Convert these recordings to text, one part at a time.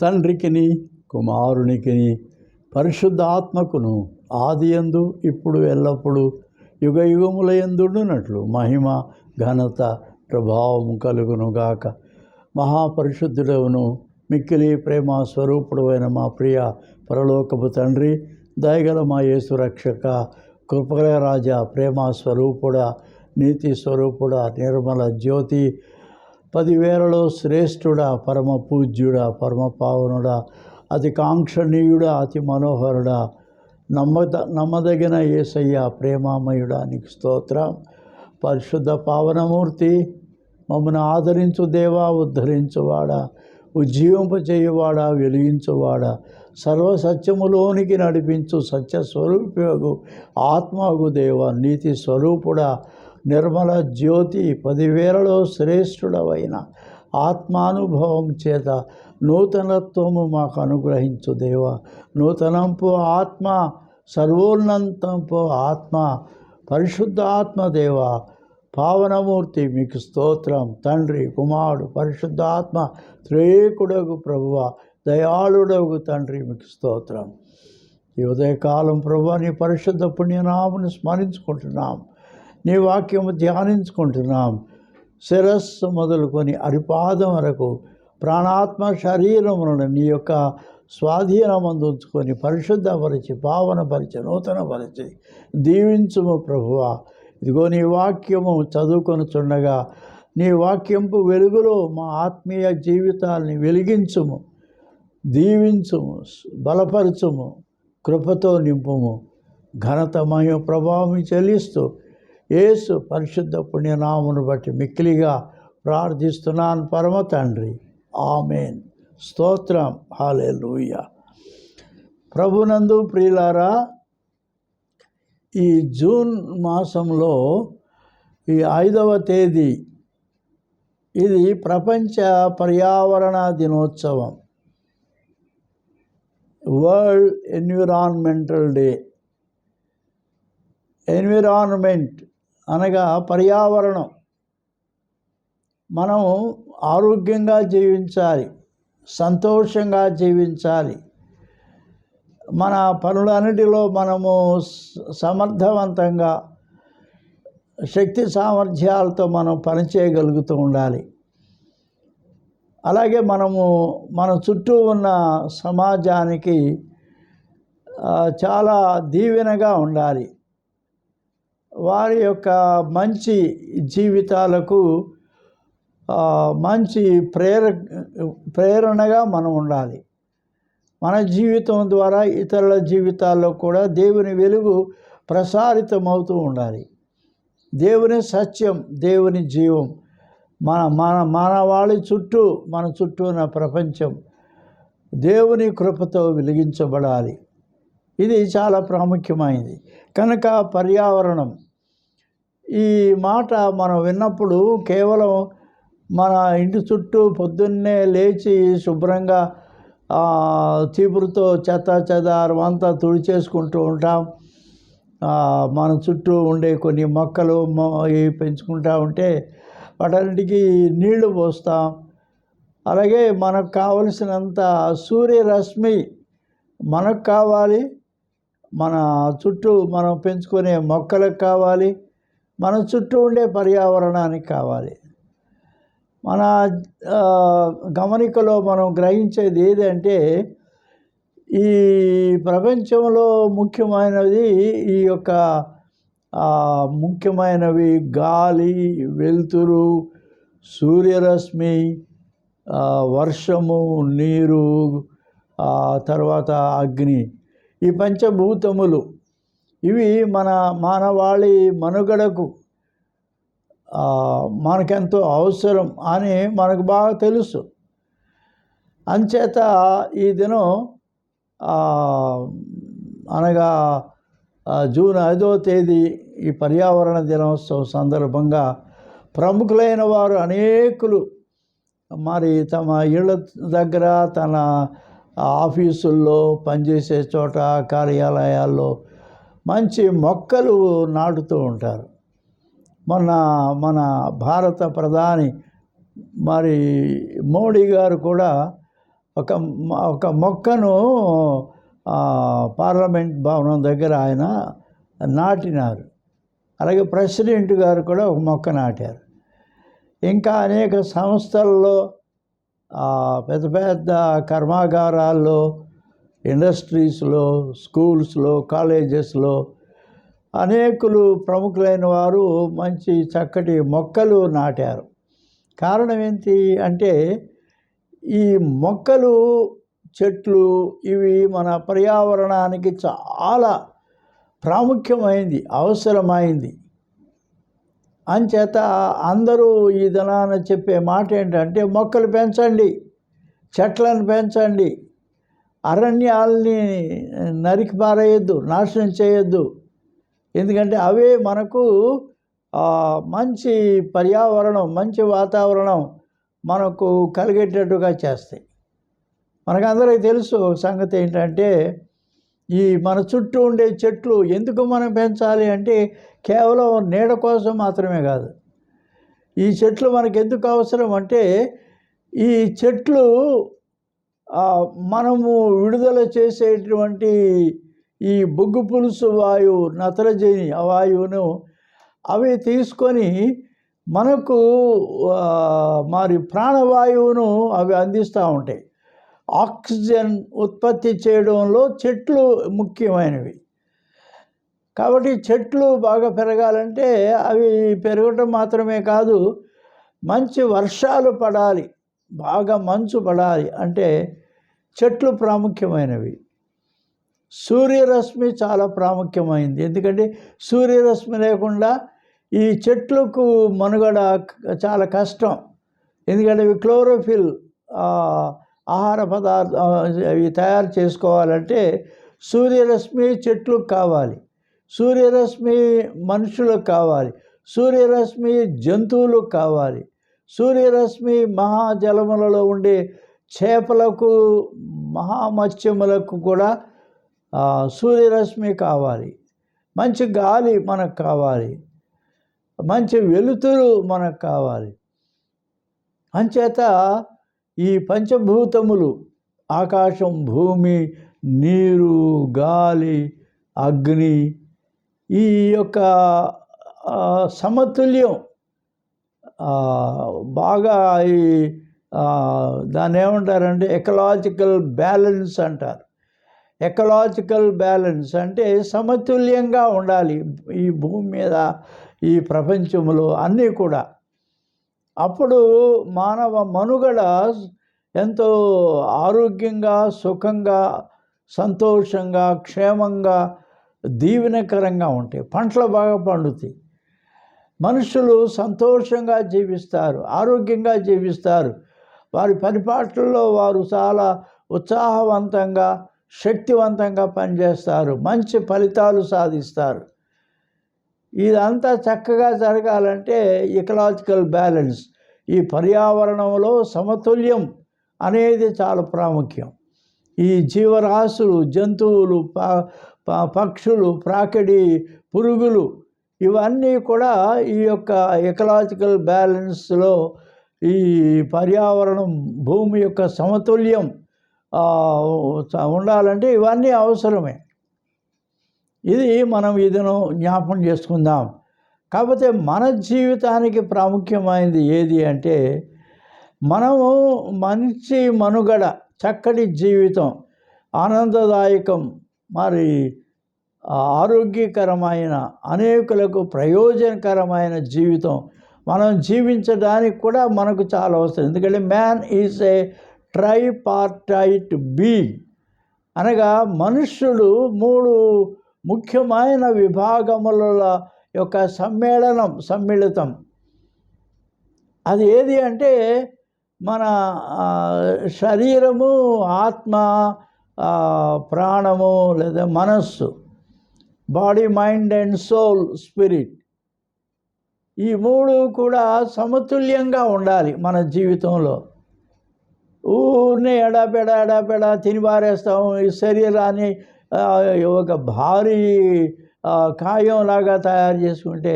తండ్రికిని కుమారునికిని పరిశుద్ధాత్మకును ఆదియందు ఇప్పుడు ఎల్లప్పుడూ యుగయుగములయందుండునట్లు మహిమ ఘనత ప్రభావం కలుగునుగాక. మహాపరిశుద్ధుడవును మిక్కిలి ప్రేమ స్వరూపుడైన మా ప్రియ పరలోకపు తండ్రి, దయగల మా యేసు రక్షక, కృపగల రాజా, ప్రేమ స్వరూపుడా, నీతి స్వరూపుడా, నిర్మల జ్యోతి, 10,000లో శ్రేష్ఠుడా, పరమ పూజ్యుడా, పరమ పావనుడా, అతి కాంక్షణీయుడా, అతి మనోహరుడా, నమ్మదగిన యేసయ్య, ప్రేమామయుడా, నీకు స్తోత్రం. పరిశుద్ధ పావనమూర్తి, మమ్మల్ని ఆదరించు దేవా, ఉద్ధరించువాడా, ఉజ్జీవింపచేయువాడా, వెలిగించువాడా, సర్వసత్యములోనికి నడిపించు సత్యస్వరూపయోగు ఆత్మగు దేవ, నీతి స్వరూపుడా, నిర్మల జ్యోతి, 10,000లో శ్రేష్ఠుడవైన ఆత్మానుభవం చేత నూతనత్వము మాకు అనుగ్రహించు దేవ. నూతనంపు ఆత్మ, సర్వోన్నతంపు ఆత్మ, పరిశుద్ధ ఆత్మ దేవ, పావనమూర్తి, మీకు స్తోత్రం. తండ్రి, కుమారుడు, పరిశుద్ధ ఆత్మ, త్రియేకుడగు ప్రభువ, దయాళుడగు తండ్రి, మీకు స్తోత్రం. ఈ ఉదయకాలం ప్రభువ, నీ పరిశుద్ధ పుణ్యనామను స్మరించుకుంటున్నాం, నీ వాక్యము ధ్యానించుకుంటున్నాం. శిరస్సు మొదలుకొని అరిపాదం వరకు ప్రాణాత్మ శరీరములను నీ యొక్క స్వాధీనమందు ఉంచుకొని పరిశుద్ధపరిచి, పావనపరిచి, నూతనపరిచి దీవించుము ప్రభువ. ఇదిగో నీ వాక్యము చదువుకొనుచుండగా నీ వాక్యంపు వెలుగులో మా ఆత్మీయ జీవితాల్ని వెలిగించుము, దీవించుము, బలపరచుము, కృపతో నింపుము. ఘనత మహిమ ప్రభావం చెల్లిస్తూ యేసు పరిశుద్ధ పుణ్యనామమును బట్టి మిక్కిలిగా ప్రార్థిస్తున్నాను పరమ తండ్రి, ఆమేన్. స్తోత్రం. హల్లెలూయా. ప్రభునందు ప్రియులారా, ఈ జూన్ మాసంలో ఈ 5వ తేదీ ఇది ప్రపంచ పర్యావరణ దినోత్సవం, వరల్డ్ ఎన్విరాన్మెంటల్ డే. ఎన్విరాన్మెంట్ అనగా పర్యావరణం. మనం ఆరోగ్యంగా జీవించాలి, సంతోషంగా జీవించాలి, మన పనులన్నిటిలో మనము సమర్థవంతంగా శక్తి సామర్థ్యాలతో మనం పనిచేయగలుగుతూ ఉండాలి. అలాగే మనము మన చుట్టూ ఉన్న సమాజానికి చాలా దీవెనగా ఉండాలి. వారి యొక్క మంచి జీవితాలకు మంచి ప్రేరణగా మనం ఉండాలి. మన జీవితం ద్వారా ఇతరుల జీవితాల్లో కూడా దేవుని వెలుగు ప్రసారితమవుతూ ఉండాలి. దేవుని సత్యం, దేవుని జీవం మన వాళ్ళ చుట్టూ, మన చుట్టూ ఉన్న ప్రపంచం దేవుని కృపతో వెలిగించబడాలి. ఇది చాలా ప్రాముఖ్యమైనది. కనుక పర్యావరణం, ఈ మాట మనం విన్నప్పుడు కేవలం మన ఇంటి చుట్టూ పొద్దున్నే లేచి శుభ్రంగా చీపురుతో చెదారం అంతా తుడిచేసుకుంటూ ఉంటాం. మన చుట్టూ ఉండే కొన్ని మొక్కలు పెంచుకుంటూ ఉంటే వాటన్నిటికీ నీళ్లు పోస్తాం. అలాగే మనకు కావలసినంత సూర్యరశ్మి మనకు కావాలి, మన చుట్టూ మనం పెంచుకునే మొక్కలకు కావాలి, మన చుట్టూ ఉండే పర్యావరణానికి కావాలి. మన గమనికలో మనం గ్రహించేది ఏదంటే, ఈ ప్రపంచంలో ముఖ్యమైనది ఈ యొక్క ముఖ్యమైనవి గాలి, వెలుతురు, సూర్యరశ్మి, వర్షము, నీరు, తర్వాత అగ్ని. ఈ పంచభూతములు ఇవి మన మానవాళి మనుగడకు మనకెంతో అవసరం అని మనకు బాగా తెలుసు. అంచేత ఈ దినం అనగా జూన్ 5వ తేదీ ఈ పర్యావరణ దినోత్సవం సందర్భంగా ప్రముఖులైన వారు అనేకులు మరి తమ ఇళ్ళ దగ్గర, తన ఆఫీసుల్లో, పనిచేసే చోట, కార్యాలయాల్లో మంచి మొక్కలు నాటుతూ ఉంటారు. మన భారత ప్రధాని మరి మోడీ గారు కూడా ఒక మొక్కను పార్లమెంట్ భవనం దగ్గర ఆయన నాటినారు. అలాగే ప్రెసిడెంట్ గారు కూడా ఒక మొక్క నాటారు. ఇంకా అనేక సంస్థల్లో, పెద్ద పెద్ద కర్మాగారాల్లో, ఇండస్ట్రీస్లో, స్కూల్స్లో, కాలేజెస్లో అనేకులు ప్రముఖులైన వారు మంచి చక్కటి మొక్కలు నాటారు. కారణం ఏంటి అంటే ఈ మొక్కలు, చెట్లు ఇవి మన పర్యావరణానికి చాలా ప్రాముఖ్యమైంది, అవసరమైంది. అంచేత అందరూ ఈ దినాన చెప్పే మాట ఏంటంటే మొక్కలు పెంచండి, చెట్లను పెంచండి, అరణ్యాల్ని నరికి పారేయద్దు, నాశనం చేయొద్దు. ఎందుకంటే అవే మనకు మంచి పర్యావరణం, మంచి వాతావరణం మనకు కలిగేటట్టుగా చేస్తాయి. మనకందరికీ తెలుసు సంగతి ఏంటంటే ఈ మన చుట్టూ ఉండే చెట్లు ఎందుకు మనం పెంచాలి అంటే కేవలం నీడ కోసం మాత్రమే కాదు. ఈ చెట్లు మనకు ఎందుకు అవసరం అంటే ఈ చెట్లు మనము విడుదల చేసేటువంటి ఈ బొగ్గు పులుసు వాయువు, నత్రజని వాయువును అవి తీసుకొని మనకు మరి ప్రాణవాయువును అవి అందిస్తూ ఉంటాయి. ఆక్సిజన్ ఉత్పత్తి చేయడంలో చెట్లు ముఖ్యమైనవి. కాబట్టి చెట్లు బాగా పెరగాలంటే అవి పెరగటం మాత్రమే కాదు, మంచి వర్షాలు పడాలి, బాగా మంచు పడాలి అంటే చెట్లు ప్రాముఖ్యమైనవి. సూర్యరశ్మి చాలా ప్రాముఖ్యమైనది. ఎందుకంటే సూర్యరశ్మి లేకుండా ఈ చెట్లకు మనుగడ చాలా కష్టం. ఎందుకంటే ఇవి క్లోరోఫిల్ ఆహార పదార్థం అవి తయారు చేసుకోవాలంటే సూర్యరశ్మి చెట్లకు కావాలి, సూర్యరశ్మి మనుషులకు కావాలి, సూర్యరశ్మి జంతువులకు కావాలి, సూర్యరశ్మి మహాజలములలో ఉండే చేపలకు, మహామత్స్యములకు కూడా సూర్యరశ్మి కావాలి. మంచి గాలి మనకు కావాలి, మంచి వెలుతురు మనకు కావాలి. అంచేత ఈ పంచభూతములు ఆకాశం, భూమి, నీరు, గాలి, అగ్ని ఈ యొక్క సమతుల్యం బాగా ఈ దాన్ని ఏమంటారంటే ఎకలాజికల్ బ్యాలెన్స్ అంటారు. ఎకలాజికల్ బ్యాలెన్స్ అంటే సమతుల్యంగా ఉండాలి ఈ భూమి మీద, ఈ ప్రపంచంలో అన్నీ కూడా. అప్పుడు మానవ మనుగడ ఎంతో ఆరోగ్యంగా, సుఖంగా, సంతోషంగా, క్షేమంగా, దీవెనకరంగా ఉంటాయి. పంటలు బాగా పండుతాయి, మనుషులు సంతోషంగా జీవిస్తారు, ఆరోగ్యంగా జీవిస్తారు. వారి పరిపాట్లలో వారు చాలా ఉత్సాహవంతంగా, శక్తివంతంగా పనిచేస్తారు, మంచి ఫలితాలు సాధిస్తారు. ఇదంతా చక్కగా జరగాలంటే ఎకలాజికల్ బ్యాలెన్స్, ఈ పర్యావరణంలో సమతుల్యం అనేది చాలా ప్రాముఖ్యం. ఈ జీవరాశులు, జంతువులు, పక్షులు, ప్రాకిడి పురుగులు ఇవన్నీ కూడా ఈ యొక్క ఎకలాజికల్ బ్యాలెన్స్లో ఈ పర్యావరణం, భూమి యొక్క సమతుల్యం ఉండాలంటే ఇవన్నీ అవసరమే. ఇది మనం ఇదను జ్ఞాపకం చేసుకుందాం. కాకపోతే మన జీవితానికి ప్రాముఖ్యమైనది ఏది అంటే మనము మంచి మనుగడ, చక్కటి జీవితం, ఆనందదాయకం, మరి ఆరోగ్యకరమైన, అనేకులకు ప్రయోజనకరమైన జీవితం మనం జీవించడానికి కూడా మనకు చాలా అవసరం. ఎందుకంటే man is a tripartite being, అనగా మనుష్యుడు 3 ముఖ్యమైన విభాగముల యొక్క సమ్మిళితం. అది ఏది అంటే మన శరీరము, ఆత్మ, ప్రాణము లేదా మనస్సు, body, mind and soul, spirit. ఈ 3 కూడా సమతుల్యంగా ఉండాలి మన జీవితంలో. ఊరినే ఎడాపెడా తినిబారేస్తాము. ఈ శరీరాన్ని ఒక భారీ కాయంలాగా తయారు చేసుకుంటే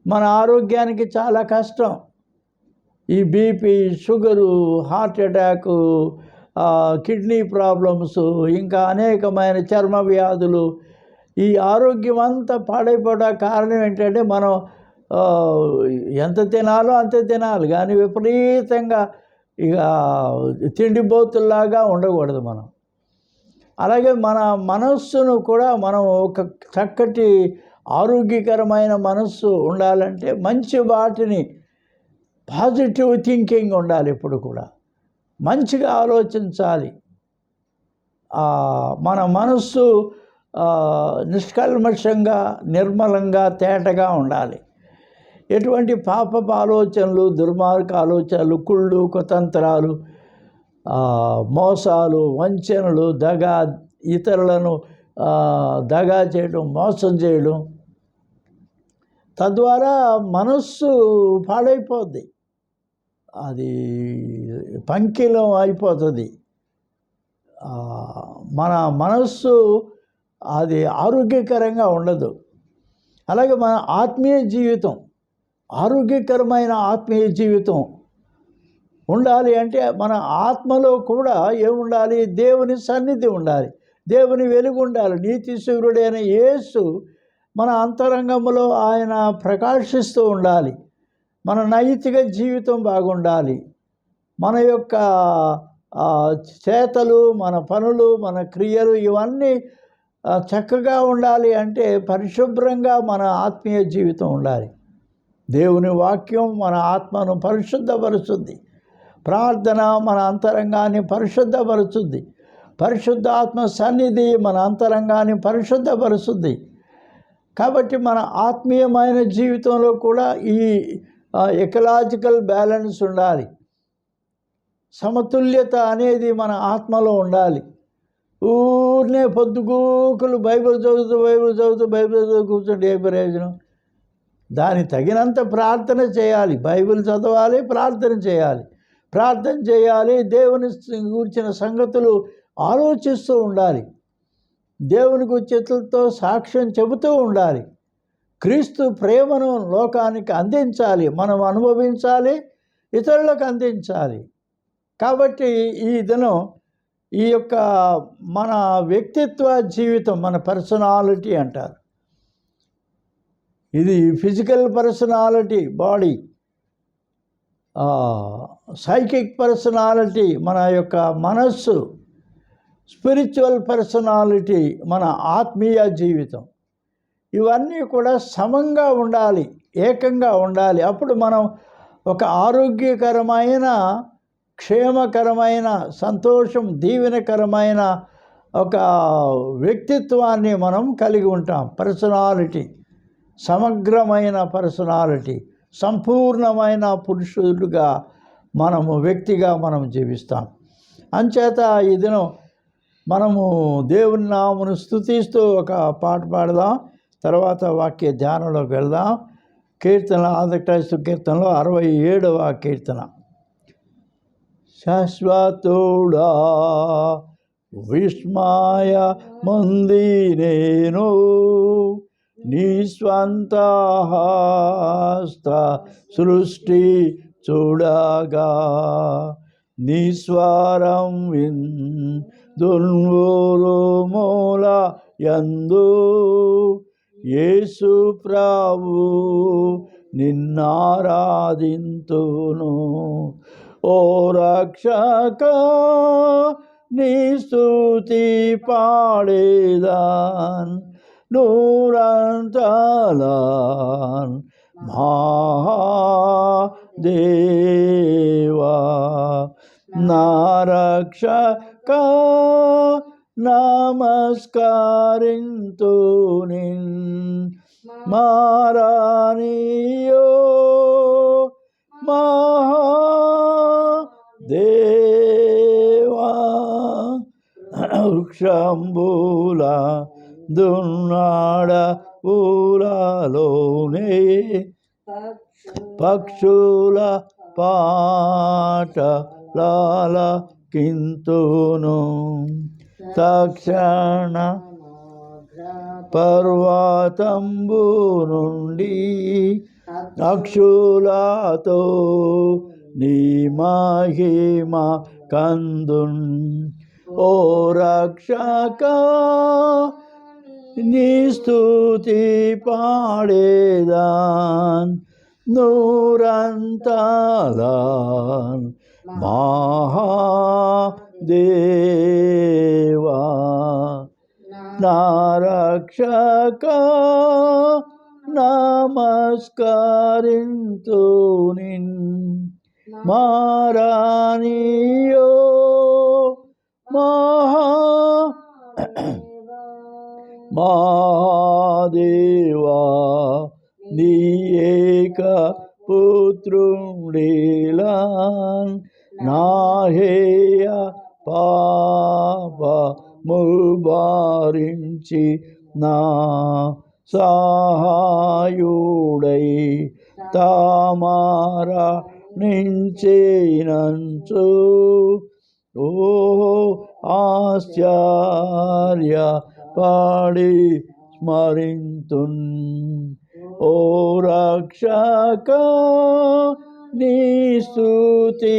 మన ఆరోగ్యానికి చాలా కష్టం. ఈ BP, sugar, heart attack, kidney problems, ఇంకా అనేకమైన చర్మ వ్యాధులు, ఈ ఆరోగ్యం అంతా పాడైపోవడానికి కారణం ఏంటంటే మనం ఎంత తినాలో అంతే తినాలి, కానీ విపరీతంగా ఇక తిండిబోతుల్లాగా ఉండకూడదు మనం. అలాగే మన మనస్సును కూడా మనం ఒక చక్కటి ఆరోగ్యకరమైన మనస్సు ఉండాలంటే మంచి వాటిని, పాజిటివ్ థింకింగ్ ఉండాలి. ఎప్పుడు కూడా మంచిగా ఆలోచించాలి. మన మనస్సు నిష్కల్మషంగా, నిర్మలంగా, తేటగా ఉండాలి. ఎటువంటి పాపపు ఆలోచనలు, దుర్మార్గ ఆలోచనలు, కుళ్ళు, కుతంత్రాలు, మోసాలు, వంచనలు, దగా, ఇతరులను దగా చేయడం, మోసం చేయడం, తద్వారా మనస్సు పాడైపోద్ది, అది పంకిలం అయిపోతుంది. మన మనస్సు అది ఆరోగ్యకరంగా ఉండదు. అలాగే మన ఆత్మీయ జీవితం, ఆరోగ్యకరమైన ఆత్మీయ జీవితం ఉండాలి అంటే మన ఆత్మలో కూడా ఏముండాలి? దేవుని సన్నిధి ఉండాలి, దేవుని వెలుగు ఉండాలి. నీతి సూర్యుడైన యేసు మన అంతరంగంలో ఆయన ప్రకాశిస్తూ ఉండాలి. మన నైతిక జీవితం బాగుండాలి. మన యొక్క చేతలు, మన పనులు, మన క్రియలు ఇవన్నీ చక్కగా ఉండాలి అంటే పరిశుభ్రంగా మన ఆత్మీయ జీవితం ఉండాలి. దేవుని వాక్యం మన ఆత్మను పరిశుద్ధపరుస్తుంది. ప్రార్థన మన అంతరంగాన్ని పరిశుద్ధపరుస్తుంది. పరిశుద్ధాత్మ సన్నిధి మన అంతరంగాన్ని పరిశుద్ధపరుస్తుంది. కాబట్టి మన ఆత్మీయమైన జీవితంలో కూడా ఈ ఎకలాజికల్ బ్యాలెన్స్ ఉండాలి. సమతుల్యత అనేది మన ఆత్మలో ఉండాలి. ఊరినే పొద్దుగూకులు బైబిల్ చదువుతూ కూర్చుంటే ఏ ప్రయోజనం? దానికి తగినంత ప్రార్థన చేయాలి. బైబిల్ చదవాలి, ప్రార్థన చేయాలి, దేవుని గురించిన సంగతులు ఆలోచిస్తూ ఉండాలి, దేవుని గురించితో సాక్ష్యం చెబుతూ ఉండాలి. క్రీస్తు ప్రేమను లోకానికి అందించాలి, మనం అనుభవించాలి, ఇతరులకు అందించాలి. కాబట్టి ఈ దినం ఈ యొక్క మన వ్యక్తిత్వ జీవితం, మన పర్సనాలిటీ అంటారు. ఇది physical personality, body, psychic personality మన యొక్క మనస్సు, స్పిరిచువల్ పర్సనాలిటీ మన ఆత్మీయ జీవితం. ఇవన్నీ కూడా సమంగా ఉండాలి, ఏకంగా ఉండాలి. అప్పుడు మనం ఒక ఆరోగ్యకరమైన, క్షేమకరమైన, సంతోషం, దీవెనకరమైన ఒక వ్యక్తిత్వాన్ని మనం కలిగి ఉంటాం. పర్సనాలిటీ, సమగ్రమైన పర్సనాలిటీ, సంపూర్ణమైన పురుషులుగా మనము, వ్యక్తిగా మనం జీవిస్తాం. అంచేత ఈ దినం మనము దేవుని నామమును స్తుతిస్తూ ఒక పాట పాడదాం. తర్వాత వాక్య ధ్యానంలోకి వెళ్దాం. కీర్తన, ఆంధ్రక్రైస్తవ కీర్తనలో 67వ కీర్తన. శాశ్వతుడా విస్మయ మంది నేను, నీ స్వంత హస్త సృష్టి చూడగా, నీ స్వరం దుర్మూల యందు, యేసు ప్రభు నిన్నారాధింతును. ఓ రక్షక నీ స్తుతి పాడేదాన్, నూరంతలాన్ మహాదేవా. నా రక్షక నమస్కరింతు నిన్ మారానియో మహాదేవా. వృక్షంబుల దున్నాడ ఊలలోనే, పక్షుల పాటలాల కింతును. తక్షణ పర్వతంబు నుండి అక్షులతో నీ మహిమ కందున్. ఓ రక్షక నీ స్తుతి పాడేదాన్ నూరంతలాన్ మహాదేవా. నా రక్షక నమస్కరింతు నిన్ మారానియో మహాదేవా. నీ ఏక పుత్రుండేలాన్ నా హేయ పాపముల్ భారించి నా సహాయుడై తామరణించినంచు. ఓ ఆశ్చర్య పడి స్మరింతున్. ఓ రక్షక నీ స్తుతి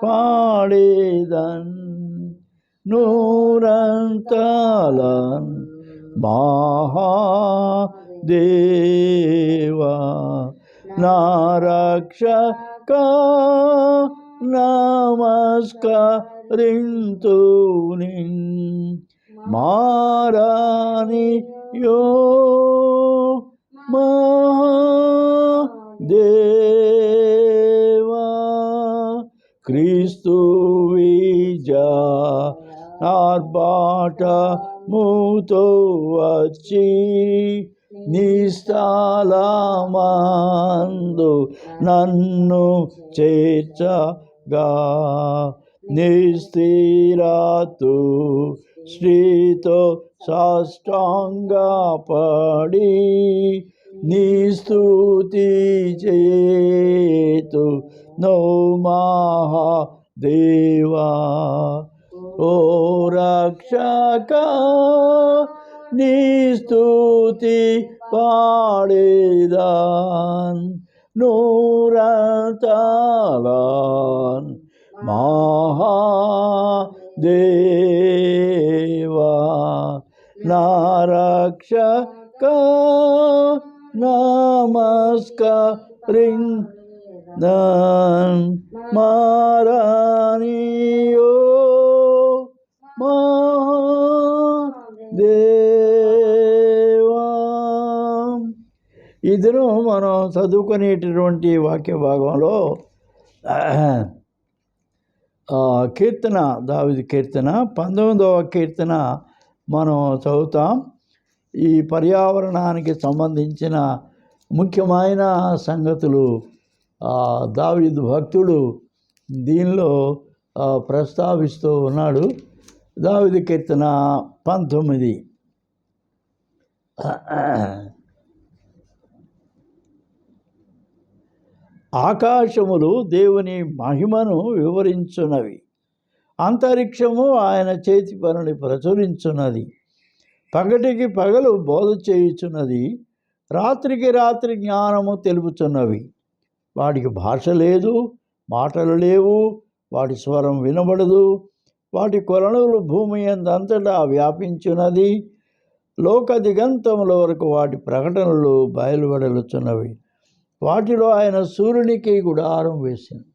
పాడేదన్ నూరంతలాన్ మహాదేవా. నా రక్షక నమస్కరింతు నిన్ మారానియో మహాదేవా. క్రీస్తు ఆర్భాటముతో వచ్చి నిస్థలమందు నన్ను చేర్చగా నిస్థిరతు శ్రీతో సాష్టాంగపడి నీ స్తుతి చేతు నో మహాదేవా. ఓ రక్షక నీ స్తుతి పాడేదాన్ నూరంతలాన్ మహాదేవా. నా రక్షక నమస్కరింతున్ మారానియో మహాదేవా. ఈ దినం మనం చదువుకునేటటువంటి వాక్య భాగంలో కీర్తన, దావీదు కీర్తన 19వ కీర్తన మనం చదువుతాం. ఈ పర్యావరణానికి సంబంధించిన ముఖ్యమైన సంగతులు దావీదు భక్తుడు దీనిలో ప్రస్తావిస్తూ ఉన్నాడు. దావీదు కీర్తన 19. ఆకాశములు దేవుని మహిమను వివరించున్నవి, అంతరిక్షము ఆయన చేతి పనుని ప్రచురించున్నది. పగటికి పగలు బోధ చేయుచున్నది, రాత్రికి రాత్రి జ్ఞానము తెలుపుచున్నవి. వాడికి భాష లేదు, మాటలు లేవు, వాటి స్వరం వినబడదు. వాటి కొలనులు భూమి అంతటా వ్యాపించున్నది. లోక దిగంతముల వరకు వాటి ప్రకటనలు బయలువెడలుచున్నవి. వాటిలో ఆయన సూర్యునికి గుడారం వేసింది.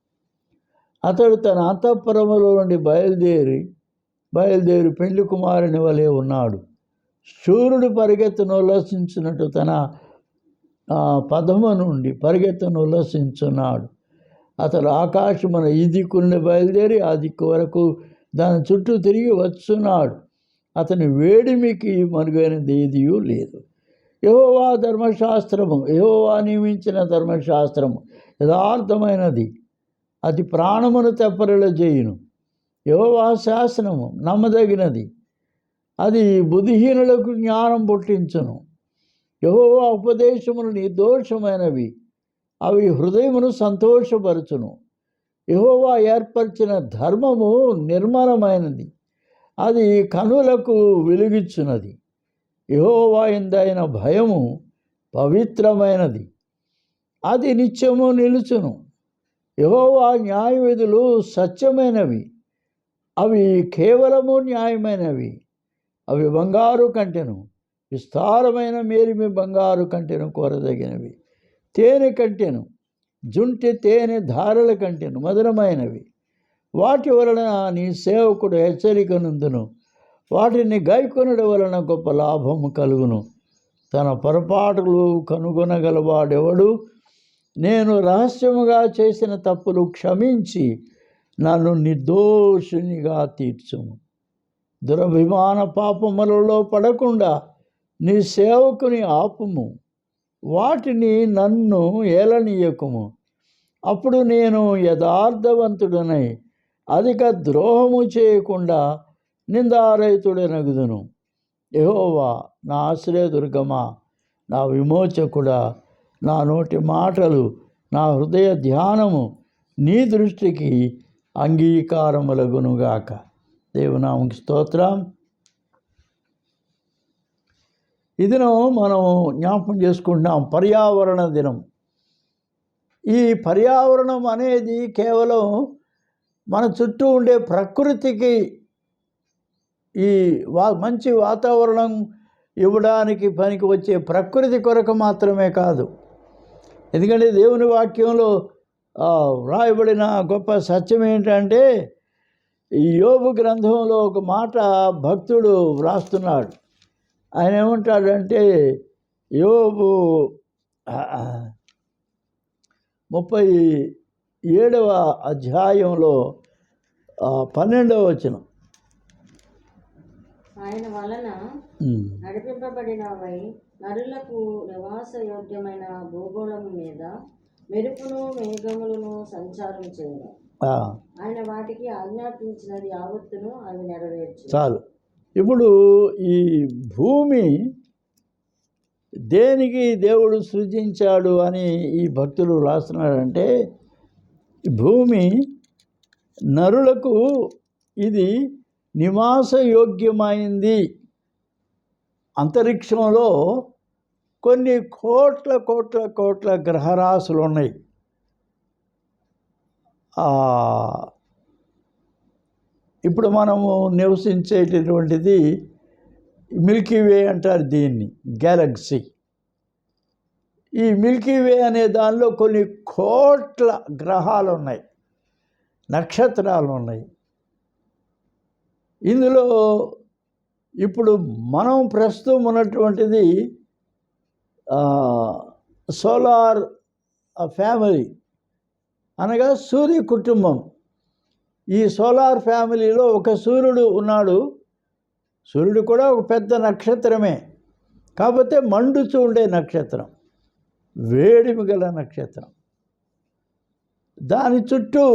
అతడు తన అంతఃపురములో నుండి బయలుదేరి పెళ్లి కుమారుని వలె ఉన్నాడు. సూర్యుడు పరిగెత్తును ఉల్లసించినట్టు తన పదము నుండి పరిగెత్తును ఉల్లసించున్నాడు. అతడు ఆకాశమున ఈ దిక్కు నుండి బయలుదేరి ఆ దిక్కు వరకు దాని చుట్టూ తిరిగి వచ్చున్నాడు. అతని వేడిమికి మరుగైనది ఏదియూ లేదు. యెహోవా ధర్మశాస్త్రము, యెహోవా నియమించిన ధర్మశాస్త్రము యథార్థమైనది, అది ప్రాణమును తెప్పరిల్లజేయును. యెహోవా శాసనము నమ్మదగినది, అది బుద్ధిహీనులకు జ్ఞానం పుట్టించును. యెహోవా ఉపదేశములు నిర్దోషమైనవి, అవి హృదయమును సంతోషపరచును. యెహోవా ఏర్పరిచిన ధర్మము నిర్మలమైనది, అది కనులకు వెలుగిచ్చున్నది. యెహోవా యందైన భయము పవిత్రమైనది, అది నిత్యము నిలుచును. యెహోవా న్యాయవిధులు సత్యమైనవి, అవి కేవలము న్యాయమైనవి. అవి బంగారు కంటెను, విస్తారమైన మేలిమి బంగారు కంటెను కోరదగినవి. తేనె కంటెను, జుంటి తేనె ధారల కంటెను మధురమైనవి. వాటి వలన నీ సేవకుడు హెచ్చరిక నందును, వాటిని గైకొనడం వలన గొప్ప లాభము కలుగును. తన పొరపాటులు కనుగొనగలవాడెవడు? నేను రహస్యముగా చేసిన తప్పులు క్షమించి నన్ను నిర్దోషినిగా తీర్చుము. దురభిమాన పాపములలో పడకుండా నీ సేవకుని ఆపుము, వాటిని నన్ను ఏలనీయకుము. అప్పుడు నేను యథార్థవంతుడనై అధిక ద్రోహము చేయకుండా నిందారహితుడనగుదును. యెహోవా నా ఆశ్రయదుర్గమా, నా విమోచకుడా, నా నోటి మాటలు, నా హృదయ ధ్యానము నీ దృష్టికి అంగీకారములగునుగాక. దేవునామకి స్తోత్రం. ఈ దినం మనం జ్ఞాపకం చేసుకుంటున్నాం పర్యావరణ దినం. ఈ పర్యావరణం అనేది కేవలం మన చుట్టూ ఉండే ప్రకృతికి ఈ మంచి వాతావరణం ఇవ్వడానికి పనికి వచ్చే ప్రకృతి కొరకు మాత్రమే కాదు. ఎందుకంటే దేవుని వాక్యంలో వ్రాయబడిన గొప్ప సత్యం ఏంటంటే, ఈ యోబు గ్రంథంలో ఒక మాట భక్తుడు వ్రాస్తున్నాడు. ఆయన ఏమంటాడంటే, యోబు 37వ అధ్యాయంలో 12వ వచనం, ఆయన వలన నడిపింపబడినవై నరులకు నివాస యోగ్యమైన భూగోళం మీద మెరుపును మేఘములను సంచారం చేయను. ఆయన వాటికి ఆజ్ఞాపించినది యావత్తును అవి నెరవేర్చు. చాలు. ఇప్పుడు ఈ భూమి దేనికి దేవుడు సృజించాడు అని ఈ భక్తులు రాస్తున్నాడంటే, భూమి నరులకు ఇది నివాసయోగ్యమైంది. అంతరిక్షంలో కొన్ని కోట్ల కోట్ల కోట్ల గ్రహరాశులు ఉన్నాయి. ఇప్పుడు మనము నివసించేటటువంటిది మిల్కీవే అంటారు దీన్ని, గ్యాలక్సీ. ఈ మిల్కీవే అనే దానిలో కొన్ని కోట్ల గ్రహాలు ఉన్నాయి, నక్షత్రాలు ఉన్నాయి. ఇందులో ఇప్పుడు మనం ప్రస్తుతం ఉన్నటువంటిది సోలార్ ఫ్యామిలీ, అనగా సూర్య కుటుంబం. ఈ సోలార్ ఫ్యామిలీలో ఒక సూర్యుడు ఉన్నాడు. సూర్యుడు కూడా ఒక పెద్ద నక్షత్రమే, కాకపోతే మండుచూ ఉండే నక్షత్రం, వేడిమి గల నక్షత్రం. దాని చుట్టూ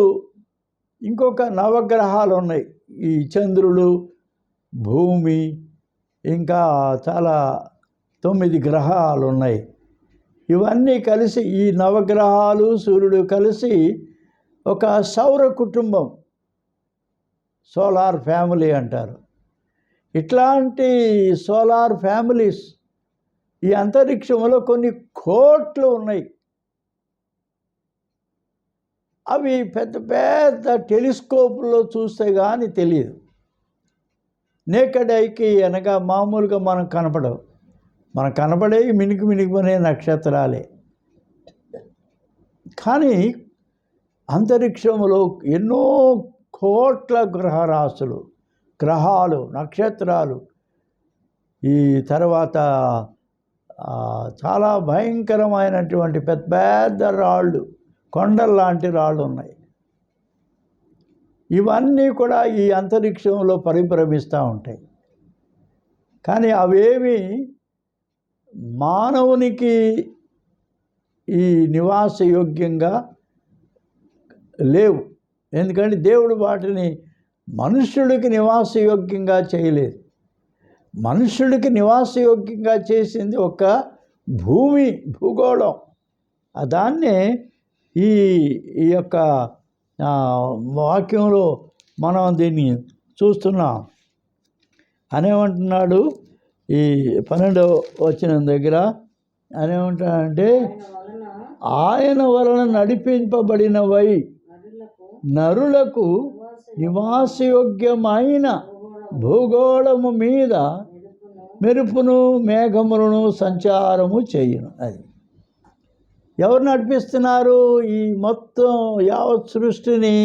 ఇంకొక నవగ్రహాలు ఉన్నాయి. ఈ చంద్రుడు, భూమి, ఇంకా చాలా 9 గ్రహాలు ఉన్నాయి. ఇవన్నీ కలిసి, ఈ నవగ్రహాలు, సూర్యుడు కలిసి ఒక సౌర కుటుంబం, సోలార్ ఫ్యామిలీ అంటారు. ఇట్లాంటి సోలార్ ఫ్యామిలీస్ ఈ అంతరిక్షంలో కొన్ని కోట్లు ఉన్నాయి. అవి పెద్ద పెద్ద టెలిస్కోపుల్లో చూస్తే కానీ తెలియదు. నేకెడ్ ఐకి అనగా మామూలుగా మనకు కనపడవు. మనకు కనపడేవి మినికిమనే నక్షత్రాలే. కానీ అంతరిక్షంలో ఎన్నో కోట్ల గ్రహాలు, నక్షత్రాలు, ఈ తర్వాత చాలా భయంకరమైనటువంటి పెద్ద పెద్ద రాళ్ళు, కొండల్లాంటి రాళ్ళు ఉన్నాయి. ఇవన్నీ కూడా ఈ అంతరిక్షంలో పరిభ్రమిస్తూ ఉంటాయి. కానీ అవేవి మానవునికి ఈ నివాసయోగ్యంగా లేవు. ఎందుకంటే దేవుడు వాటిని మనుష్యుడికి నివాసయోగ్యంగా చేయలేదు. మనుష్యుడికి నివాసయోగ్యంగా చేసింది ఒక భూగోళం. దాన్నే ఈ యొక్క వాక్యంలో మనం దీన్ని చూస్తున్నాం. అనేమంటున్నాడు ఈ 12వ వచనం దగ్గర, అనేమంటాడంటే, ఆయన వలన నడిపింపబడినవై నరులకు నివాసయోగ్యమైన భూగోళము మీద మెరుపును మేఘములను సంచారము చేయును. అది ఎవరు నడిపిస్తున్నారు? ఈ మొత్తం యావత్ సృష్టిని,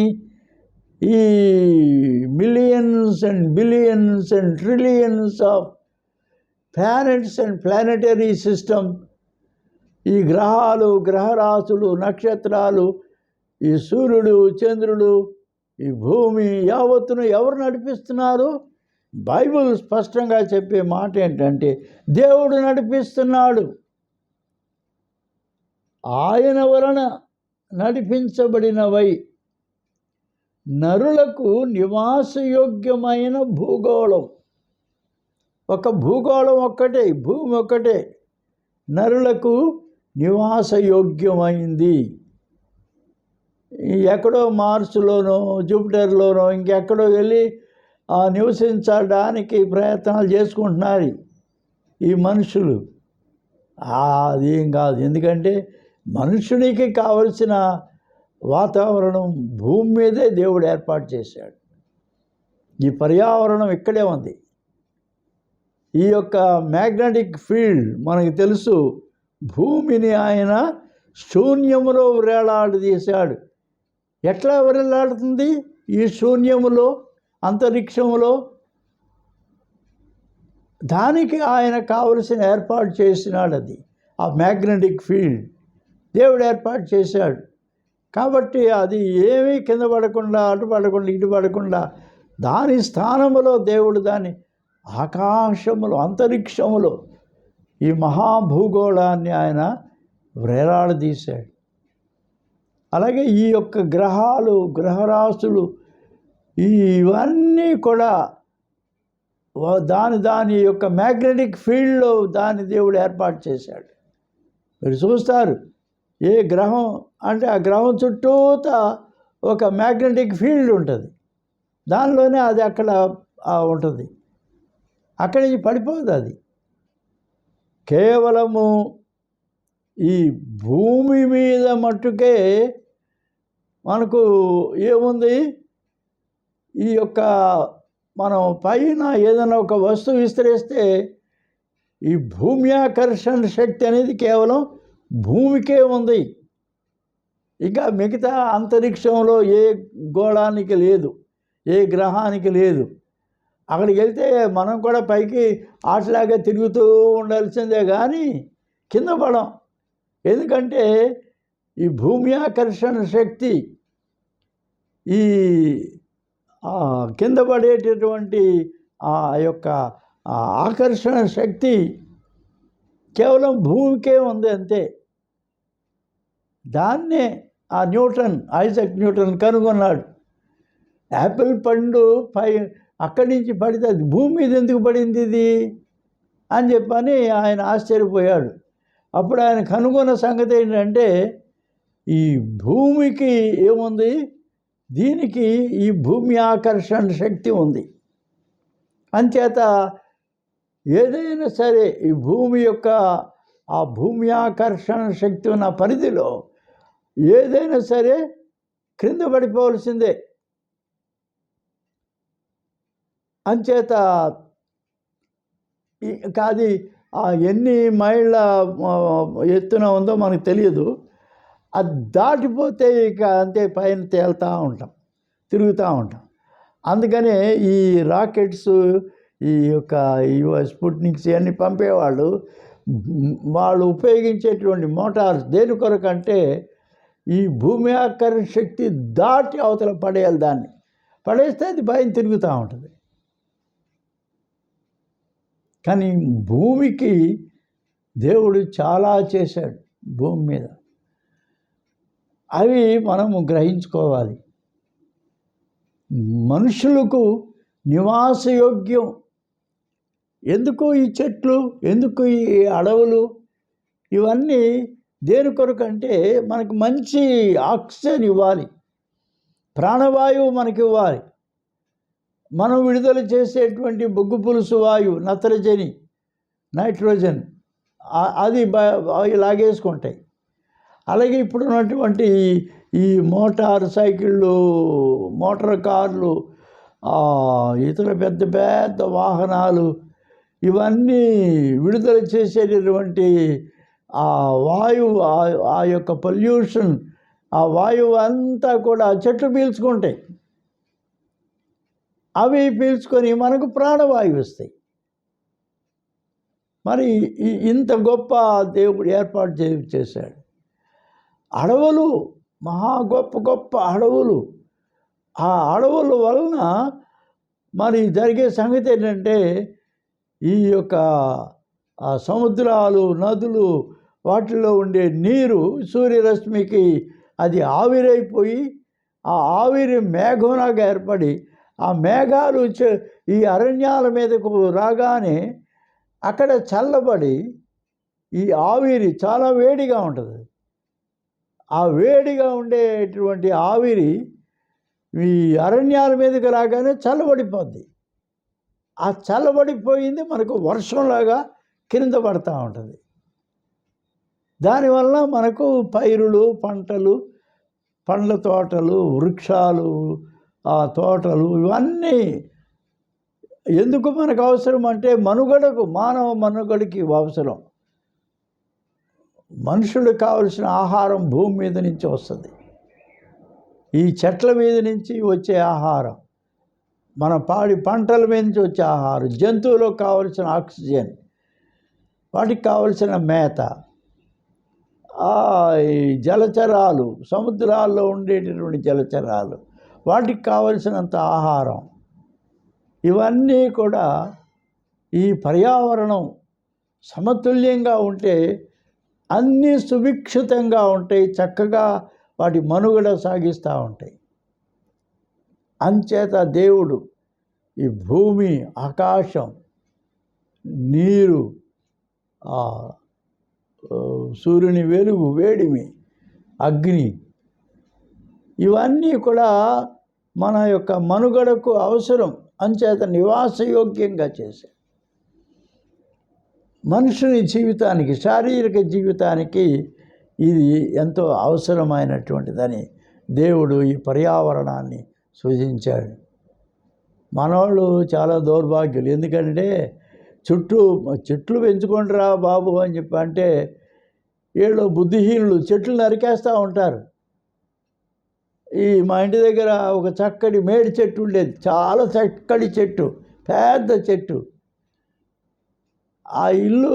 ఈ millions and billions and trillions of planets and planetary system, ఈ గ్రహాలు, గ్రహరాశులు, నక్షత్రాలు, ఈ సూర్యుడు, చంద్రుడు, ఈ భూమి యావత్తును ఎవరు నడిపిస్తున్నారు? బైబిల్ స్పష్టంగా చెప్పే మాట ఏంటంటే దేవుడు నడిపిస్తున్నాడు. ఆయన వలన నడిపించబడినవై నరులకు నివాసయోగ్యమైన భూగోళం. ఒక భూగోళం ఒక్కటే, భూమి ఒక్కటే నరులకు నివాసయోగ్యమైంది. ఎక్కడో మార్సులోనో జూపిటర్లోనో ఇంకెక్కడో వెళ్ళి నివసించడానికి ప్రయత్నాలు చేసుకుంటున్నారు ఈ మనుషులు. అదేం కాదు. ఎందుకంటే మనుషునికి కావలసిన వాతావరణం భూమి మీదే దేవుడు ఏర్పాటు చేశాడు. ఈ పర్యావరణం ఇక్కడే ఉంది. ఈ యొక్క మ్యాగ్నెటిక్ ఫీల్డ్ మనకు తెలుసు. భూమిని ఆయన శూన్యములో వేలాడదీశాడు. ఎట్లా వేలాడుతుంది? ఈ శూన్యములో, అంతరిక్షములో. దానికి ఆయన కావలసిన ఏర్పాటు చేసినాడు. అది ఆ మ్యాగ్నెటిక్ ఫీల్డ్ దేవుడు ఏర్పాటు చేశాడు. కాబట్టి అది ఏమీ కింద పడకుండా, అటు పడకుండా, ఇటు పడకుండా దాని స్థానములో దేవుడు దాన్ని ఆకాశములో, అంతరిక్షములో ఈ మహాభూగోళాన్ని ఆయన వేలాడదీశాడు. అలాగే ఈ యొక్క గ్రహాలు, గ్రహరాశులు ఇవన్నీ కూడా దాని యొక్క మ్యాగ్నెటిక్ ఫీల్డ్లో దాన్ని దేవుడు ఏర్పాటు చేశాడు. మీరు చూస్తారు, ఏ గ్రహం అంటే ఆ గ్రహం చుట్టూత ఒక మ్యాగ్నెటిక్ ఫీల్డ్ ఉంటుంది. దానిలోనే అది అక్కడ ఉంటుంది. అక్కడి నుంచి పడిపోదు. అది కేవలము ఈ భూమి మీద మట్టుకే మనకు ఏముంది? ఈ యొక్క మనం పైన ఏదైనా ఒక వస్తువు విసిరేస్తే ఈ భూమ్యాకర్షణ శక్తి అనేది కేవలం భూమికే ఉంది. ఇంకా మిగతా అంతరిక్షంలో ఏ గోళానికి లేదు, ఏ గ్రహానికి లేదు. అక్కడికి వెళ్తే మనం కూడా పైకి ఆటలాగా తిరుగుతూ ఉండాల్సిందే కానీ కింద పడం. ఎందుకంటే ఈ భూమ్యాకర్షణ శక్తి, ఈ కింద పడేటటువంటి ఆ యొక్క ఆకర్షణ శక్తి కేవలం భూమికే ఉంది అంతే. దాన్నే ఐజాక్ న్యూటన్ కనుగొన్నాడు. యాపిల్ పండు అక్కడి నుంచి పడితే అది భూమి మీద ఎందుకు పడింది ఇది అని చెప్పని ఆయన ఆశ్చర్యపోయాడు. అప్పుడు ఆయన కనుగొన్న సంగతి ఏంటంటే ఈ భూమికి ఏముంది? దీనికి ఈ భూమి ఆకర్షణ శక్తి ఉంది. అంచేత ఏదైనా సరే ఈ భూమి యొక్క ఆ భూమి ఆకర్షణ శక్తి ఉన్న పరిధిలో ఏదైనా సరే క్రింద పడిపోవలసిందే. అంచేత అది ఎన్ని మైళ్ళ ఎత్తున ఉందో మనకు తెలియదు. అది దాటిపోతే ఇక అంతే పైన తేలుతూ ఉంటాం, తిరుగుతూ ఉంటాం. అందుకనే ఈ రాకెట్స్, ఈ యొక్క స్పుట్నిక్స్ ఇవన్నీ పంపేవాళ్ళు వాళ్ళు ఉపయోగించేటువంటి మోటార్స్ దేని కొరకంటే ఈ భూమి ఆకర్షణ శక్తి దాటి అవతల పడేయాలి. దాన్ని పడేస్తే అది పైన తిరుగుతూ ఉంటుంది. కానీ భూమికి దేవుడు చాలా చేశాడు భూమి మీద. అవి మనము గ్రహించుకోవాలి. మనుషులకు నివాసయోగ్యం. ఎందుకు ఈ చెట్లు, ఎందుకు ఈ అడవులు, ఇవన్నీ దేని కొరకంటే మనకు మంచి ఆక్సిజన్ ఇవ్వాలి, ప్రాణవాయువు మనకి ఇవ్వాలి. మనం విడుదల చేసేటువంటి బొగ్గు పులుసు వాయువు, నత్రజని, నైట్రోజన్ అది లాగేసుకుంటాయి. అలాగే ఇప్పుడు ఉన్నటువంటి ఈ మోటార్ సైకిళ్ళు, మోటార్ కార్లు, ఇతర పెద్ద పెద్ద వాహనాలు ఇవన్నీ విడుదల చేసేటటువంటి ఆ వాయువు, ఆ యొక్క పొల్యూషన్, ఆ వాయువు అంతా కూడా చెట్లు పీల్చుకుంటాయి. అవి పీల్చుకొని మనకు ప్రాణవాయువు ఇస్తాయి. మరి ఇంత గొప్ప దేవుడు ఏర్పాటు చేశాడు. అడవులు, మహా గొప్ప గొప్ప అడవులు. ఆ అడవుల వలన మరి జరిగే సంగతి ఏంటంటే, ఈ యొక్క సముద్రాలు, నదులు, వాటిల్లో ఉండే నీరు సూర్యరశ్మికి అది ఆవిరైపోయి, ఆ ఆవిరి మేఘంలాగా ఏర్పడి, ఆ మేఘాలు ఈ అరణ్యాల మీదకు రాగానే అక్కడ చల్లబడి, ఈ ఆవిరి చాలా వేడిగా ఉంటుంది. ఆ వేడిగా ఉండేటువంటి ఆవిరి ఈ అరణ్యాల మీదకి రాగానే చల్లబడిపోద్ది. ఆ చల్లబడిపోయింది మనకు వర్షంలాగా కింద పడుతూ ఉంటుంది. దానివల్ల మనకు పైరులు, పంటలు, పండ్ల తోటలు, వృక్షాలు, ఆ తోటలు ఇవన్నీ ఎందుకు మనకు అవసరం అంటే మనుగడకు, మానవ మనుగడకి అవసరం. మనుషులకు కావలసిన ఆహారం భూమి మీద నుంచి వస్తుంది. ఈ చెట్ల మీద నుంచి వచ్చే ఆహారం, మన పాడి పంటల మీద నుంచి వచ్చే ఆహారం, జంతువులకు కావలసిన ఆక్సిజన్, వాటికి కావలసిన మేత, ఈ జలచరాలు, సముద్రాల్లో ఉండేటటువంటి జలచరాలు, వాటికి కావలసినంత ఆహారం, ఇవన్నీ కూడా ఈ పర్యావరణం సమతుల్యంగా ఉంటే అన్నీ సుభిక్షితంగా ఉంటాయి, చక్కగా వాటి మనుగడ సాగిస్తూ ఉంటాయి. అంచేత దేవుడు ఈ భూమి, ఆకాశం, నీరు, సూర్యుని వెలుగు, వేడిమి, అగ్ని, ఇవన్నీ కూడా మన యొక్క మనుగడకు అవసరం. అంచేత నివాసయోగ్యంగా చేశాడు. మనుషుని జీవితానికి, శారీరక జీవితానికి ఇది ఎంతో అవసరమైనటువంటిదని దేవుడు ఈ పర్యావరణాన్ని సూచించాడు. మనవాళ్ళు చాలా దౌర్భాగ్యులు. ఎందుకంటే చెట్లు పెంచుకుంటారా బాబు అని చెప్పి అంటే వీళ్ళు బుద్ధిహీనులు చెట్లు నరికేస్తూ ఉంటారు. మా ఇంటి దగ్గర ఒక చక్కటి మేడి చెట్టు ఉండేది, చాలా చక్కటి చెట్టు, పెద్ద చెట్టు. ఆ ఇల్లు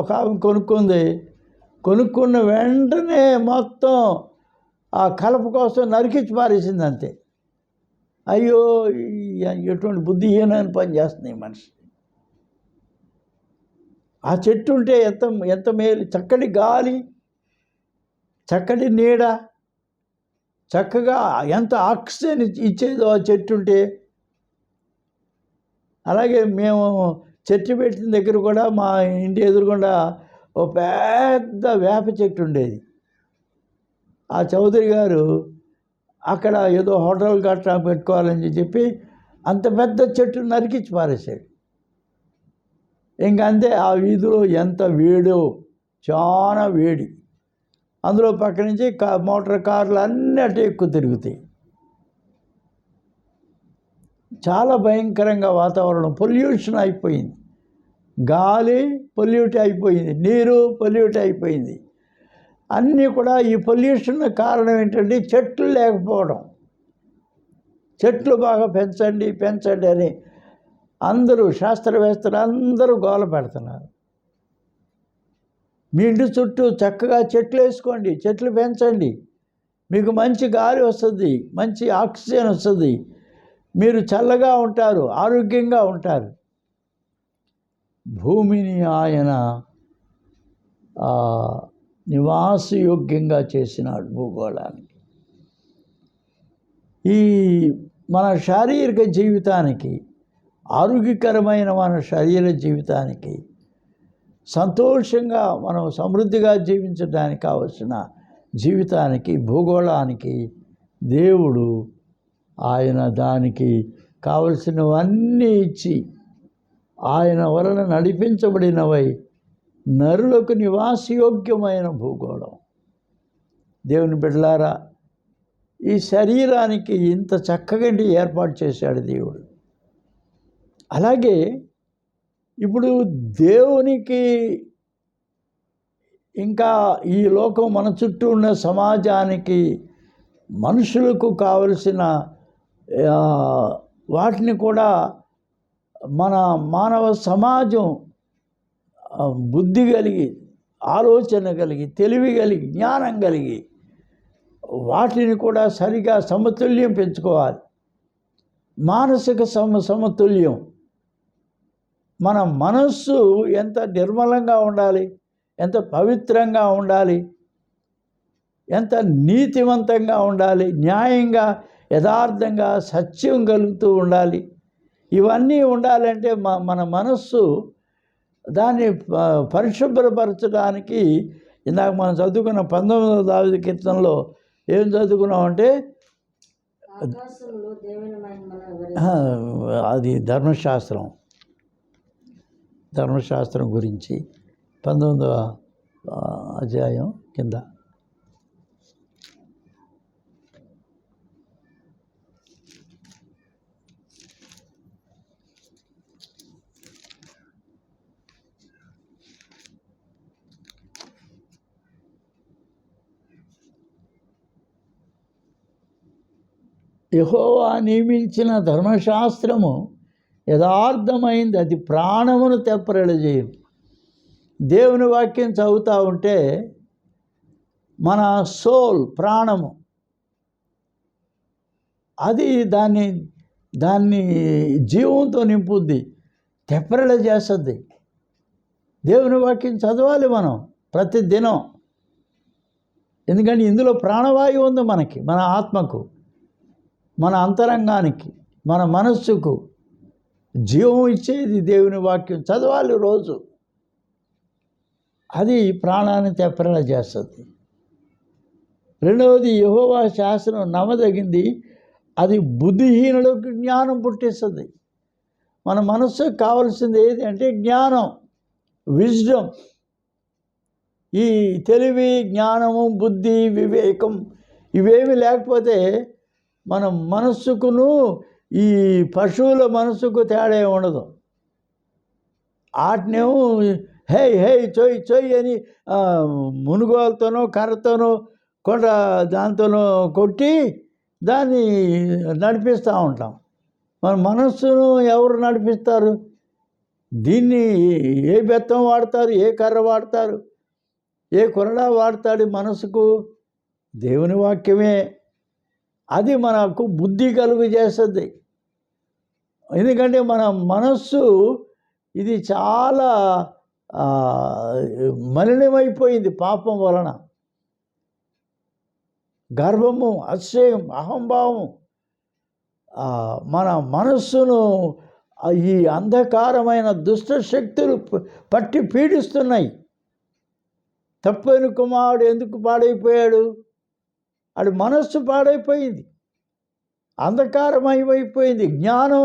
ఒక ఆమె కొనుక్కున్న వెంటనే మొత్తం ఆ కలప కోసం నరికించి పారేసింది అంతే. అయ్యో, ఎటువంటి బుద్ధిహీనమైన పని చేస్తుంది మనిషి. ఆ చెట్టు ఉంటే ఎంత మేలు, చక్కటి గాలి, చక్కటి నీడ, చక్కగా ఎంత ఆక్సిజన్ ఇచ్చేదో ఆ చెట్టు ఉంటే. అలాగే మేము చర్చి పెట్టిన దగ్గర కూడా మా ఇంటి ఎదురుగుండా ఓ పెద్ద వేప చెట్టు ఉండేది. ఆ చౌదరి గారు అక్కడ ఏదో హోటల్ గట్రా పెట్టుకోవాలని చెప్పి అంత పెద్ద చెట్టు నరికించి పారేశాడు. ఇంకంతే. ఆ వీధిలో ఎంత వేడో, చాలా వేడి. అందులో పక్క నుంచి మోటార్ కార్లు అన్నీ అటు ఎక్కువ తిరుగుతాయి. చాలా భయంకరంగా వాతావరణం పొల్యూషన్ అయిపోయింది. గాలి పొల్యూట్ అయిపోయింది, నీరు పొల్యూట్ అయిపోయింది. అన్నీ కూడా ఈ పొల్యూషన్ కారణం ఏంటంటే చెట్లు లేకపోవడం. చెట్లు బాగా పెంచండి పెంచండి అని అందరూ శాస్త్రవేత్తలు అందరూ గోల పెడుతున్నారు. మీ ఇంటి చుట్టూ చక్కగా చెట్లు వేసుకోండి, చెట్లు పెంచండి, మీకు మంచి గాలి వస్తుంది, మంచి ఆక్సిజన్ వస్తుంది, మీరు చల్లగా ఉంటారు, ఆరోగ్యంగా ఉంటారు. భూమిని ఆయన నివాసయోగ్యంగా చేసినాడు భూగోళానికి. ఈ మన శారీరక జీవితానికి, ఆరోగ్యకరమైన మన శరీర జీవితానికి, సంతోషంగా మనం సమృద్ధిగా జీవించడానికి కావలసిన జీవితానికి, భూగోళానికి దేవుడు ఆయన దానికి కావలసినవన్నీ ఇచ్చి ఆయన వలన నడిపించబడినవై నరులకు నివాసయోగ్యమైన భూగోళం. దేవుని బిడ్డలారా, ఈ శరీరానికి ఇంత చక్కగా ఏర్పాటు చేశాడు దేవుడు. అలాగే ఇప్పుడు దేవునికి ఇంకా ఈ లోకం మన చుట్టూ ఉన్న సమాజానికి మనుషులకు కావలసిన వాటిని కూడా మన మానవ సమాజం బుద్ధి కలిగి, ఆలోచన కలిగి, తెలివి కలిగి, జ్ఞానం కలిగి వాటిని కూడా సరిగా సమతుల్యం పెంచుకోవాలి. మానసిక సమతుల్యం. మన మనస్సు ఎంత నిర్మలంగా ఉండాలి, ఎంత పవిత్రంగా ఉండాలి, ఎంత నీతివంతంగా ఉండాలి, న్యాయంగా, యథార్థంగా, సత్యం కలుగుతూ ఉండాలి. ఇవన్నీ ఉండాలంటే మన మనస్సు దాన్ని పరిశుభ్రపరచడానికి ఇందాక మనం చదువుకున్న 19వ దావీదు కీర్తనలో ఏం చదువుకున్నామంటే అది ధర్మశాస్త్రం గురించి 19వ అధ్యాయం కింద యెహోవా నియమించిన ధర్మశాస్త్రము యథార్థమైంది, అది ప్రాణమును తెప్పరిల్లజేయు. దేవుని వాక్యం చదువుతూ ఉంటే మన సోల్, ప్రాణము, అది దాన్ని జీవంతో నింపుద్ది, తెప్పరిల్ల చేస్తుంది. దేవుని వాక్యం చదవాలి మనం ప్రతిదినం. ఎందుకంటే ఇందులో ప్రాణవాయువు ఉంది మనకి, మన ఆత్మకు, మన అంతరంగానికి, మన మనస్సుకు జీవం ఇచ్చేది దేవుని వాక్యం చదవాలి రోజు. అది ప్రాణాన్ని తెప్పరిల్ల చేస్తుంది. రెండవది, యెహోవా శాసనం నమ్మదగింది, అది బుద్ధిహీనులకు జ్ఞానం పుట్టిస్తుంది. మన మనస్సుకు కావాల్సింది ఏది అంటే జ్ఞానం, విజ్డమ్. ఈ తెలివి, జ్ఞానము, బుద్ధి, వివేకం ఇవేమి లేకపోతే మన మనస్సుకును ఈ పశువుల మనస్సుకు తేడా ఉండదు. వాటినేమో హే హే చొయ్ చొయ్ అని మునుగోలతోనో కర్రతోనో దాంతోనో కొట్టి దాన్ని నడిపిస్తూ ఉంటాం. మన మనస్సును ఎవరు నడిపిస్తారు? దీన్ని ఏ బెత్తం వాడతారు, ఏ కర్ర వాడతారు, ఏ కొరడా వాడతాడు మనసుకు? దేవుని వాక్యమే. అది మనకు బుద్ధి కలుగు చేస్తుంది. ఎందుకంటే మన మనస్సు ఇది చాలా మలినమైపోయింది పాపం వలన. గర్వము, అతిశయం, అహంభావం మన మనస్సును ఈ అంధకారమైన దుష్ట శక్తులు పట్టి పీడిస్తున్నాయి. తప్పైన కుమారుడు ఎందుకు పాడైపోయాడు? అది మనస్సు పాడైపోయింది, అంధకారమయమైపోయింది, జ్ఞానం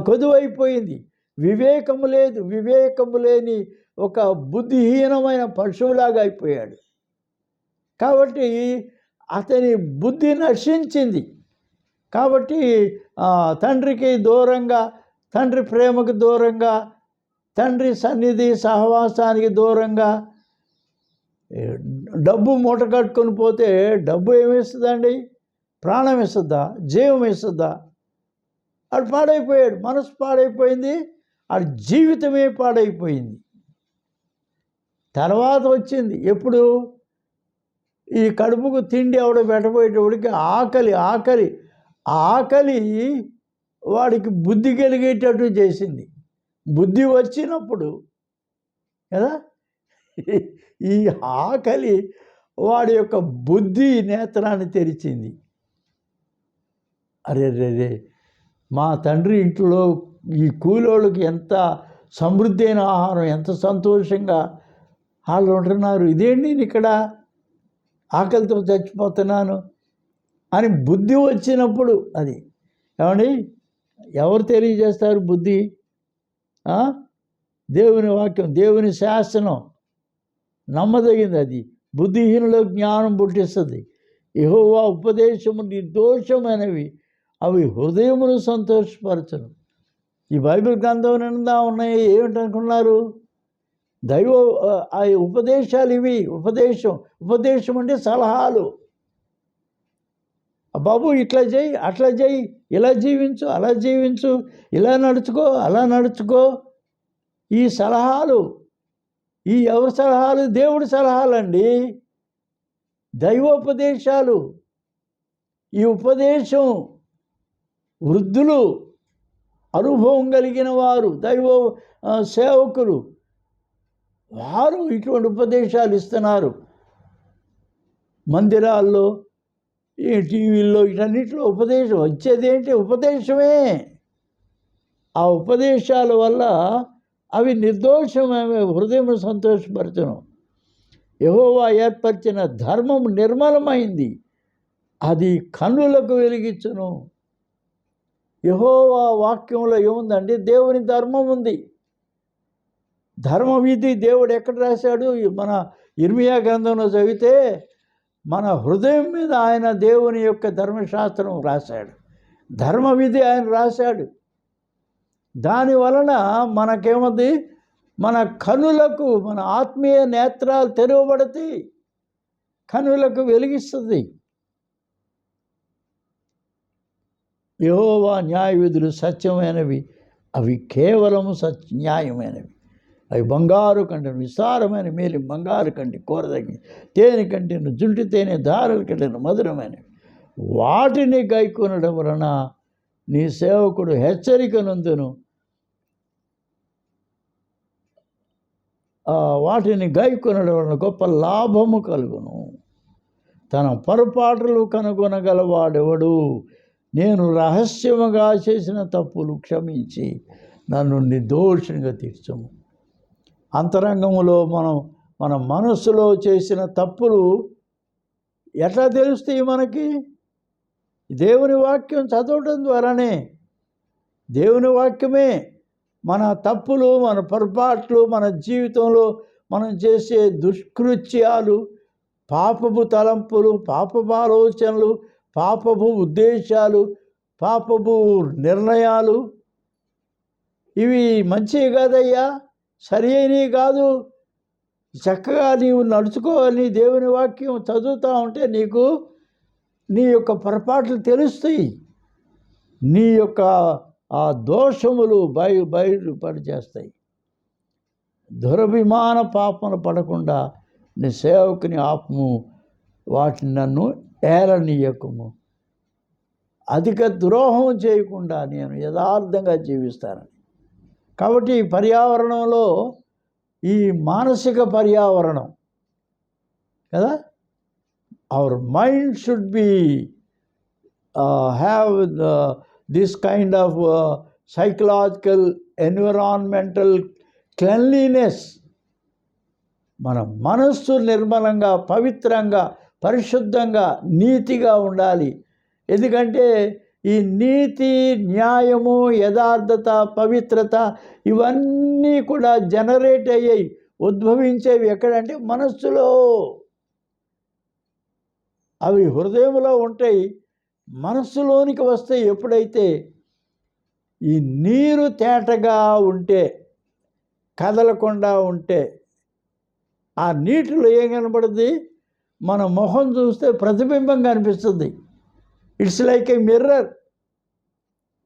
కొదువైపోయింది, వివేకము లేదు. వివేకము లేని ఒక బుద్ధిహీనమైన పశువులాగా అయిపోయాడు. కాబట్టి అతని బుద్ధి నశించింది. కాబట్టి తండ్రికి దూరంగా, తండ్రి ప్రేమకు దూరంగా, తండ్రి సన్నిధి సహవాసానికి దూరంగా, డబ్బు మూట కట్టుకొని పోతే డబ్బు ఏమిస్తుందండి? ప్రాణం ఇస్తుందా? జీవం ఇస్తుందా? వాడు పాడైపోయాడు, మనసు పాడైపోయింది, వాడి జీవితమే పాడైపోయింది. తర్వాత వచ్చింది ఎప్పుడు? ఈ కడుపుకు తిండి ఎవడో పెట్టబోయేటప్పటికి ఆకలి వాడికి బుద్ధి కలిగేటట్టు చేసింది. బుద్ధి వచ్చినప్పుడు కదా, ఈ ఆకలి వాడి యొక్క బుద్ధి నేత్రాన్ని తెరిచింది. అరే మా తండ్రి ఇంట్లో ఈ కూలోళ్ళకి ఎంత సమృద్ధి అయిన ఆహారం, ఎంత సంతోషంగా వాళ్ళు ఉంటున్నారు, ఇదేంటి నేను ఇక్కడ ఆకలితో చచ్చిపోతున్నాను అని బుద్ధి వచ్చినప్పుడు, అది ఏమండి ఎవరు తెలియజేస్తారు బుద్ధి? దేవుని వాక్యం, దేవుని శాసనం నమ్మదగింది. అది బుద్ధిహీనులకు జ్ఞానం పుట్టిస్తుంది. యెహోవా ఉపదేశము నిర్దోషమైనవి, అవి హృదయమును సంతోషపరచును. ఈ బైబిల్ గ్రంథం నిండా ఉన్నాయి. ఏమిటనుకున్నారు? దైవ ఆ ఉపదేశాలు ఇవి. ఉపదేశం అంటే సలహాలు. బాబు ఇట్లా చేయి, అట్లా చేయి, ఇలా జీవించు, అలా జీవించు, ఇలా నడుచుకో, అలా నడుచుకో. ఈ సలహాలు, ఈ ఎవరి సలహాలు? దేవుడి సలహాలండి, దైవోపదేశాలు. ఈ ఉపదేశం వృద్ధులు, అనుభవం కలిగిన వారు, దైవ సేవకులు, వారు ఇటువంటి ఉపదేశాలు ఇస్తున్నారు. మందిరాల్లో, ఈ టీవీల్లో, వీటన్నిటిలో ఉపదేశం వచ్చేదేంటి? ఉపదేశమే. ఆ ఉపదేశాల వల్ల అవి నిర్దోషమే, హృదయం సంతోషపరచును. యెహోవా ఏర్పరిచిన ధర్మం నిర్మలమైంది, అది కన్నులకు వెలిగించును. యెహోవా వాక్యంలో ఏముందండి? దేవుని ధర్మం ఉంది. ధర్మవిధి దేవుడు ఎక్కడ రాశాడు? మన ఇర్మియా గ్రంథంలో చదివితే మన హృదయం మీద ఆయన దేవుని యొక్క ధర్మశాస్త్రం రాశాడు, ధర్మవిధి ఆయన రాశాడు. దాని వలన మనకేమది? మన కనులకు, మన ఆత్మీయ నేత్రాలు తెరవబడతాయి, కనులకు వెలిగిస్తుంది. యెహోవా న్యాయవిధులు సత్యమైనవి, అవి కేవలము న్యాయమైనవి. అవి బంగారు కంటే విస్తారమైన మేలు, బంగారు కంటే కోరదగిన తేనె కంటే జుంటి తేనె దారుల కంటే మధురమైనవి. వాటిని గైకొనడం వలన నీ సేవకుడు హెచ్చరిక నందును, వాటిని గైకొనడం వలన గొప్ప లాభము కలుగును. తన పొరపాట్లు కనుగొనగలవాడెవడు? నేను రహస్యముగా చేసిన తప్పులు క్షమించి నన్ను నిర్దోషంగా తీర్చము. అంతరంగంలో మన మనస్సులో చేసిన తప్పులు ఎట్లా తెలుస్తాయి మనకి? దేవుని వాక్యం చదవడం ద్వారానే. దేవుని వాక్యమే మన తప్పులు, మన పొరపాట్లు, మన జీవితంలో మనం చేసే దుష్కృత్యాలు, పాపపు తలంపులు, పాపపు ఆలోచనలు, పాపపు ఉద్దేశాలు, పాపపు నిర్ణయాలు, ఇవి మంచివి కాదయ్యా, సరి అయినవి కాదు. చక్కగా నీవు నడుచుకోవాలి. దేవుని వాక్యం చదువుతూ ఉంటే నీకు నీ యొక్క పొరపాట్లు తెలుస్తాయి, నీ యొక్క ఆ దోషములు బయలుపడి చేస్తాయి. దురభిమాన పాపములు పడకుండా నీ సేవకుని ఆత్మము వాటిని నన్ను ఏలనీయకము. అధిక ద్రోహం చేయకుండా నేను యథార్థంగా జీవిస్తానని. కాబట్టి ఈ పర్యావరణంలో, ఈ మానసిక పర్యావరణం కదా, our mind should be have this kind of psychological environmental cleanliness. మన మనస్సు నిర్మలంగా, పవిత్రంగా, పరిశుద్ధంగా, నీతిగా ఉండాలి. ఎందుకంటే ఈ నీతి, న్యాయము, యథార్థత, పవిత్రత ఇవన్నీ కూడా జనరేట్ అయ్యాయి, ఉద్భవించేవి ఎక్కడంటే మనస్సులో. అవి హృదయంలో ఉంటాయి, మనస్సులోనికి వస్తాయి. ఎప్పుడైతే ఈ నీరు తేటగా ఉంటే, కదలకుండా ఉంటే, ఆ నీటిలో ఏం కనబడుతుంది? మన మొహం చూస్తే ప్రతిబింబం కనిపిస్తుంది. It's like a mirror.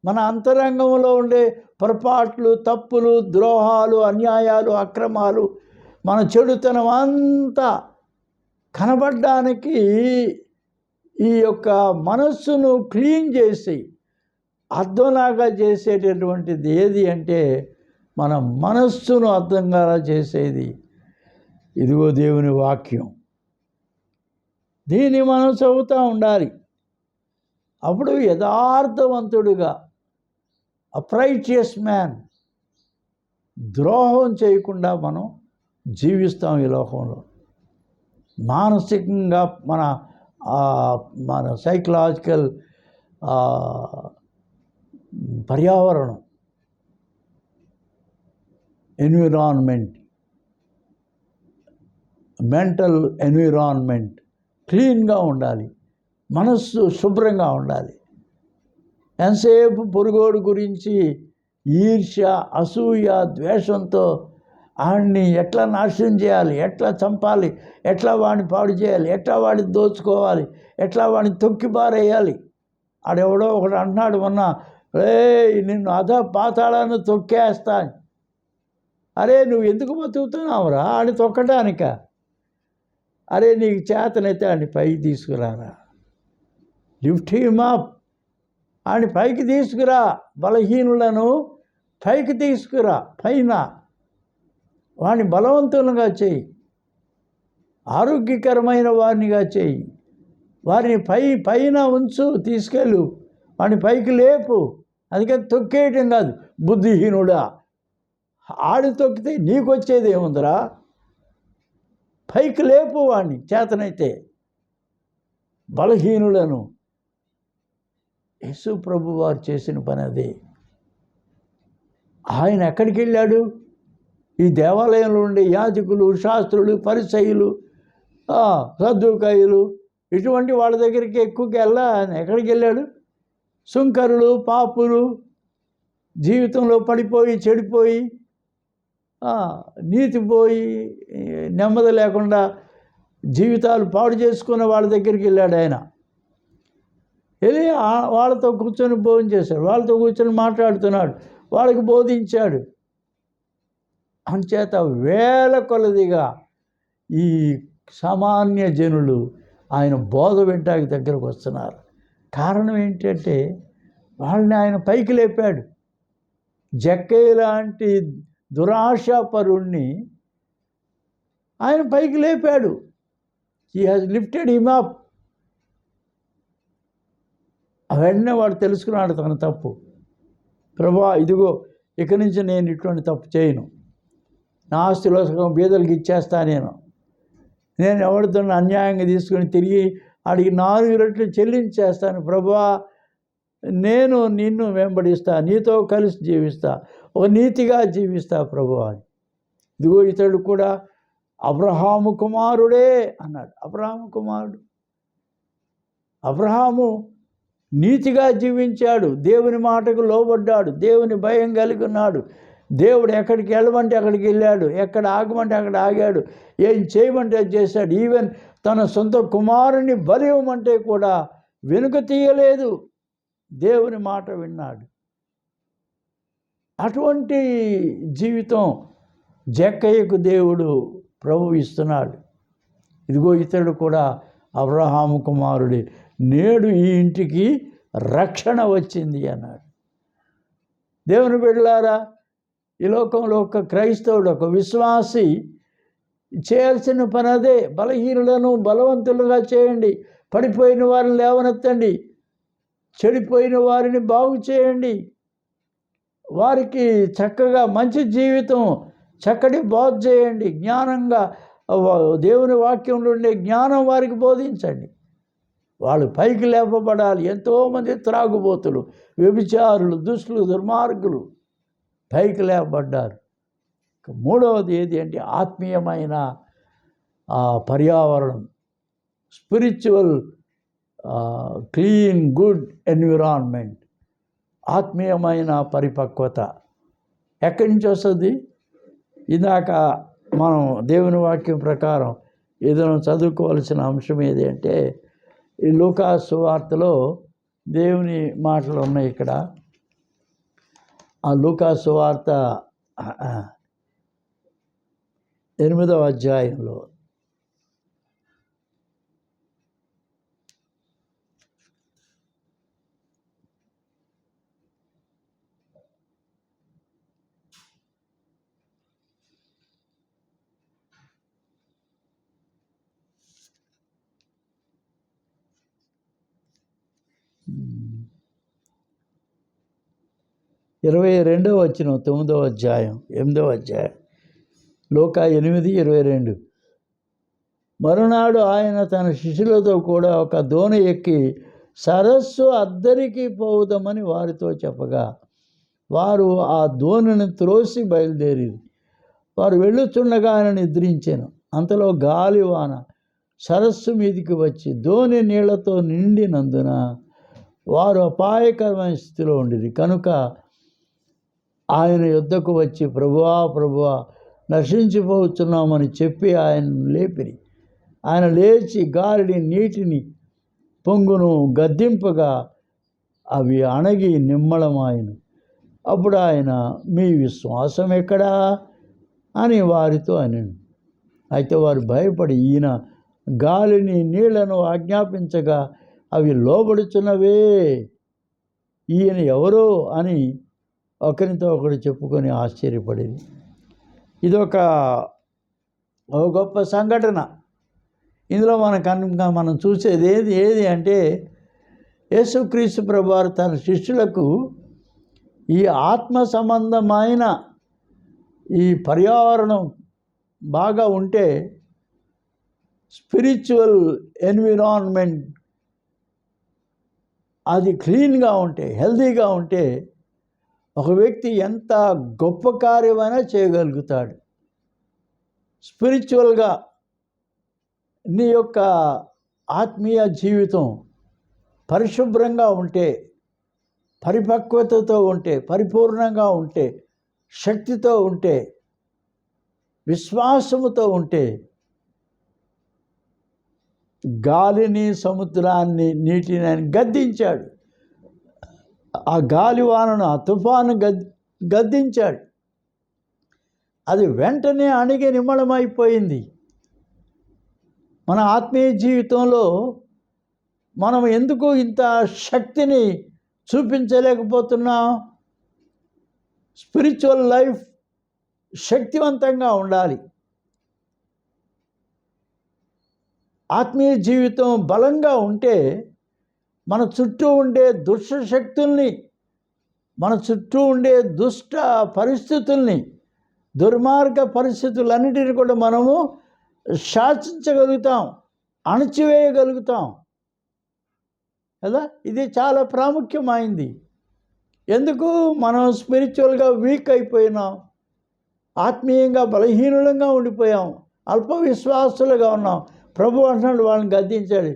మన అంతరంగంలో ఉండే పొరపాట్లు, తప్పులు, ద్రోహాలు, అన్యాయాలు, అక్రమాలు, మన చెడుతనం అంతా కనబడడానికి ఈ యొక్క మనస్సును క్లీన్ చేసి అర్థంలాగా చేసేటటువంటిది ఏది అంటే, మన మనస్సును అర్థంగా చేసేది ఇదిగో దేవుని వాక్యం. దీన్ని మనం చదువుతూ ఉండాలి. అప్పుడు యథార్థవంతుడిగా, అప్రైచియస్ మ్యాన్, ద్రోహం చేయకుండా మనం జీవిస్తాం ఈ లోకంలో. మానసికంగా మన సైకలాజికల్ పర్యావరణం, ఎన్విరాన్మెంట్, మెంటల్ ఎన్విరాన్మెంట్ క్లీన్గా ఉండాలి. మనస్సు శుభ్రంగా ఉండాలి. ఎంతసేపు పొరుగోడు గురించి ఈర్ష్య, అసూయ, ద్వేషంతో వాడిని ఎట్లా నాశనం చేయాలి, ఎట్లా చంపాలి, ఎట్లా వాడిని పాడు చేయాలి, ఎట్లా వాడిని దోచుకోవాలి, ఎట్లా వాడిని తొక్కి పారేయాలి. ఆడెవడో ఒకడు అంటున్నాడు మొన్న, నిన్ను పాతాళాన్ని తొక్కేస్తా. అరే నువ్వు ఎందుకు బతుకుతున్నావురా? ఆడిని తొక్కడానిక? అరే నీకు చేతనైతే ఆడిని పైకి తీసుకురారా, లిఫ్ట్ హిమ్ అప్, ఆడిని పైకి తీసుకురా. బలహీనులను పైకి తీసుకురా, పైన వాడిని బలవంతులుగా చేయి, ఆరోగ్యకరమైన వారినిగా చేయి, వారిని పైన ఉంచు, తీసుకెళ్ళు, వాడిని పైకి లేపు. అందుకని తొక్కేయటం కాదు. బుద్ధిహీనుడా, ఆడి తొక్కితే నీకు వచ్చేది ఏముందిరా? పైకి లేపు వాడిని చేతనైతే. బలహీనులను యేసు ప్రభు వారు చేసిన పని అదే. ఆయన ఎక్కడికి వెళ్ళాడు? ఈ దేవాలయంలో ఉండే యాజకులు, శాస్త్రులు, పరిసయ్యులు, సద్దూకాయులు, ఇటువంటి వాళ్ళ దగ్గరికి ఎక్కువగా ఆయన ఎక్కడికి వెళ్ళాడు? సుంకరులు, పాపులు, జీవితంలో పడిపోయి చెడిపోయి నీతిపోయి నెమ్మది లేకుండా జీవితాలు పాడు చేసుకున్న వాళ్ళ దగ్గరికి వెళ్ళాడు ఆయన. వెళ్ళి వాళ్ళతో కూర్చొని భోజనం చేశాడు, వాళ్ళతో కూర్చొని మాట్లాడుతున్నాడు, వాళ్ళకి బోధించాడు. అంచేత వేల కొలదిగా ఈ సామాన్య జనులు ఆయన బోధ వింటాకి దగ్గరకు వస్తున్నారు. కారణం ఏంటంటే వాళ్ళని ఆయన పైకి లేపాడు. జక్కయ్య లాంటి దురాశాపరుణ్ణి ఆయన పైకి లేపాడు. He has lifted him up. వెంటనే వాడు తెలుసుకున్నాడు తన తప్పు. ప్రభువా, ఇదిగో ఇక నుంచి నేను ఇటువంటి తప్పు చేయను, నా ఆస్తిలో సగం బీదలకు ఇచ్చేస్తా, నేను ఎవరితో అన్యాయంగా తీసుకొని తిరిగి ఆడికి 4 రెట్లు చెల్లించేస్తాను. ప్రభువా, నేను నిన్ను వెంబడిస్తా, నీతో కలిసి జీవిస్తా, ఒక నీతిగా జీవిస్తా ప్రభువా. ఇదిగో ఇతడు కూడా అబ్రహాము కుమారుడే అన్నాడు. అబ్రహాము కుమారుడు. అబ్రహాము నీతిగా జీవించాడు, దేవుని మాటకు లోబడ్డాడు, దేవుని భయం కలిగి ఉన్నాడు. దేవుడు ఎక్కడికి వెళ్ళమంటే అక్కడికి వెళ్ళాడు, ఎక్కడ ఆగమంటే అక్కడ ఆగాడు, ఏం చేయమంటే చేశాడు. ఈవెన్ తన సొంత కుమారుని బలి ఇవ్వమంటే కూడా వెనుక తీయలేదు, దేవుని మాట విన్నాడు. అటువంటి జీవితం జక్కయ్యకు దేవుడు ప్రభు ఇస్తున్నాడు. ఇదిగో ఇతడు కూడా అబ్రహాము కుమారుడే, నేడు ఈ ఇంటికి రక్షణ వచ్చింది అన్నాడు. దేవుని బిడ్డలారా, ఈ లోకంలో ఒక క్రైస్తవుడు, ఒక విశ్వాసి చేయాల్సిన పని అదే. బలహీనులను బలవంతులుగా చేయండి, పడిపోయిన వారిని లేవనెత్తండి, చెడిపోయిన వారిని బాగు చేయండి, వారికి చక్కగా మంచి జీవితం, చక్కటి బోధ చేయండి, జ్ఞానంగా దేవుని వాక్యంలో ఉండే జ్ఞానం వారికి బోధించండి. వాళ్ళు పైకి లేపబడాలి. ఎంతోమంది త్రాగుబోతులు, వ్యభిచారులు, దుష్టులు, దుర్మార్గులు పైకి లేపబడ్డారు. మూడవది ఏది అంటే ఆత్మీయమైన పర్యావరణం, స్పిరిచువల్ క్లీన్ గుడ్ ఎన్విరాన్మెంట్, ఆత్మీయమైన పరిపక్వత. ఎక్కడి నుంచి వస్తుంది? ఇందాక మనం దేవుని వాక్యం ప్రకారం ఏదైనా చదువుకోవాల్సిన అంశం ఏది అంటే ఈ లూకా సువార్తలో దేవుని మాటలు ఉన్నాయి. ఇక్కడ ఆ లూకా సువార్త 8వ అధ్యాయంలో ఇరవై 22వ వచనం, 9వ అధ్యాయం, 8వ అధ్యాయం, లూకా 8:22. మరునాడు ఆయన తన శిష్యులతో కూడా ఒక దోణి ఎక్కి సరస్సు అద్దరికి పోవుదామని వారితో చెప్పగా వారు ఆ దోణిని త్రోసి బయలుదేరి వారు వెళ్ళుచుండగా ఆయన నిద్రించాను. అంతలో గాలివాన సరస్సు మీదికి వచ్చి దోణి నీళ్లతో నిండినందున వారు అపాయకరమైన స్థితిలో ఉండేది. కనుక ఆయన యుద్ధకు వచ్చి ప్రభువా ప్రభువా నశించిపోతున్నామని చెప్పి ఆయనను లేపిరి. ఆయన లేచి గాలిని నీటిని పొంగును గద్దింపగా అవి అణగి నిమ్మళమాయను. అప్పుడు ఆయన మీ విశ్వాసం ఎక్కడా అని వారితో అనెను. అయితే వారు భయపడి ఈయన గాలిని నీళ్లను ఆజ్ఞాపించగా అవి లోబడుచున్నవే, ఈయన ఎవరో అని ఒకరితో ఒకరు చెప్పుకొని ఆశ్చర్యపడేది. ఇదొక గొప్ప సంఘటన. ఇందులో మనం చూసేది ఏది అంటే యేసుక్రీస్తు ప్రభువారు తన శిష్యులకు ఈ ఆత్మ సంబంధమైన ఈ పర్యావరణం బాగా ఉంటే, స్పిరిచువల్ ఎన్విరాన్మెంట్ అది క్లీన్గా ఉంటే, హెల్తీగా ఉంటే ఒక వ్యక్తి ఎంత గొప్ప కార్యమైనా చేయగలుగుతాడు. స్పిరిచువల్గా నీ యొక్క ఆత్మీయ జీవితం పరిశుభ్రంగా ఉంటే, పరిపక్వతతో ఉంటే, పరిపూర్ణంగా ఉంటే, శక్తితో ఉంటే, విశ్వాసముతో ఉంటే గాలిని సముద్రాన్ని నీటిని ఆయన గద్దించాడు. ఆ గాలివానను ఆ తుఫాను గద్దించాడు. అది వెంటనే అణిగి నిమ్మళమైపోయింది. మన ఆత్మీయ జీవితంలో మనం ఎందుకు ఇంత శక్తిని చూపించలేకపోతున్నాం? స్పిరిచువల్ లైఫ్ శక్తివంతంగా ఉండాలి. ఆత్మీయ జీవితం బలంగా ఉంటే మన చుట్టూ ఉండే దుష్ట శక్తుల్ని, మన చుట్టూ ఉండే దుష్ట పరిస్థితుల్ని, దుర్మార్గ పరిస్థితులన్నిటిని కూడా మనము శాసించగలుగుతాం, అణచివేయగలుగుతాం కదా. ఇది చాలా ప్రాముఖ్యమైంది. ఎందుకు మనం స్పిరిచువల్గా వీక్ అయిపోయినాం, ఆత్మీయంగా బలహీనులంగా ఉండిపోయాం, అల్ప విశ్వాసులుగా ఉన్నాం. ప్రభు అంటున్నాడు, వాళ్ళని గద్దించాడు,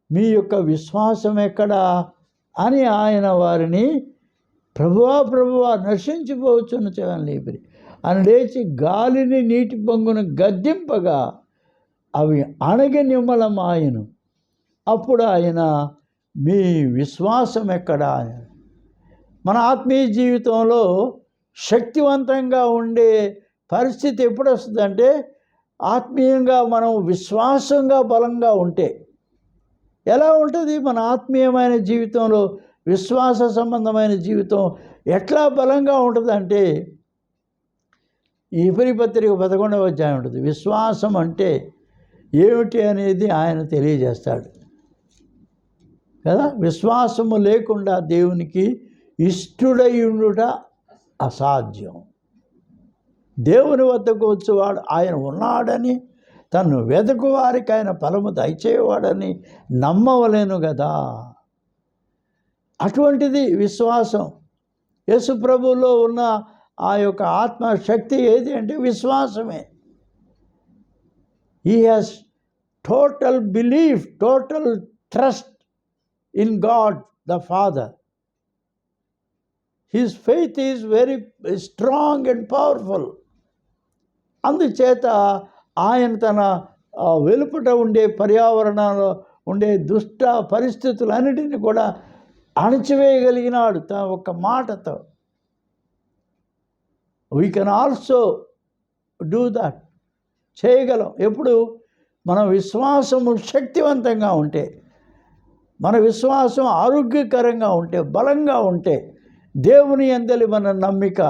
మీ యొక్క విశ్వాసం ఎక్కడా అని ఆయన వారిని ప్రభువా ప్రభువా నశించిపోవచ్చును చెవని లేపిరి. ఆయన లేచి గాలిని నీటి పొంగును గద్దింపగా అవి అణగి నిమ్మళమాయను. అప్పుడు ఆయన మీ విశ్వాసం ఎక్కడా అని. మన ఆత్మీయ జీవితంలో శక్తివంతంగా ఉండే పరిస్థితి ఎప్పుడు వస్తుందంటే, ఆత్మీయంగా మనం విశ్వాసంగా బలంగా ఉంటే. ఎలా ఉంటుంది మన ఆత్మీయమైన జీవితంలో? విశ్వాస సంబంధమైన జీవితం ఎట్లా బలంగా ఉంటుందంటే, ఈ హెబ్రీ పత్రిక 11వ అధ్యాయం ఉంటుంది. విశ్వాసం అంటే ఏమిటి అనేది ఆయన తెలియజేస్తాడు కదా. విశ్వాసము లేకుండా దేవునికి ఇష్టుడై ఉండుట అసాధ్యం. దేవుని వద్దకు వచ్చేవాడు ఆయన ఉన్నాడని, తను వెదకు వారికి ఆయన ఫలము దయచేవాడని నమ్మవలేను కదా. అటువంటిది విశ్వాసం. యేసు ప్రభువులో ఉన్న ఆ యొక్క ఆత్మశక్తి ఏది అంటే విశ్వాసమే. He has total belief, total trust in God the father. His faith is very strong and powerful. అందుచేత ఆయన తన వెలుపట ఉండే పర్యావరణంలో ఉండే దుష్ట పరిస్థితులన్నిటిని కూడా అణచివేయగలిగినాడు తన ఒక్క మాటతో. We can also do that. చేయగలం. ఎప్పుడు మన విశ్వాసము శక్తివంతంగా ఉంటే, మన విశ్వాసం ఆరోగ్యకరంగా ఉంటే, బలంగా ఉంటే, దేవుని యందలి మన నమ్మిక,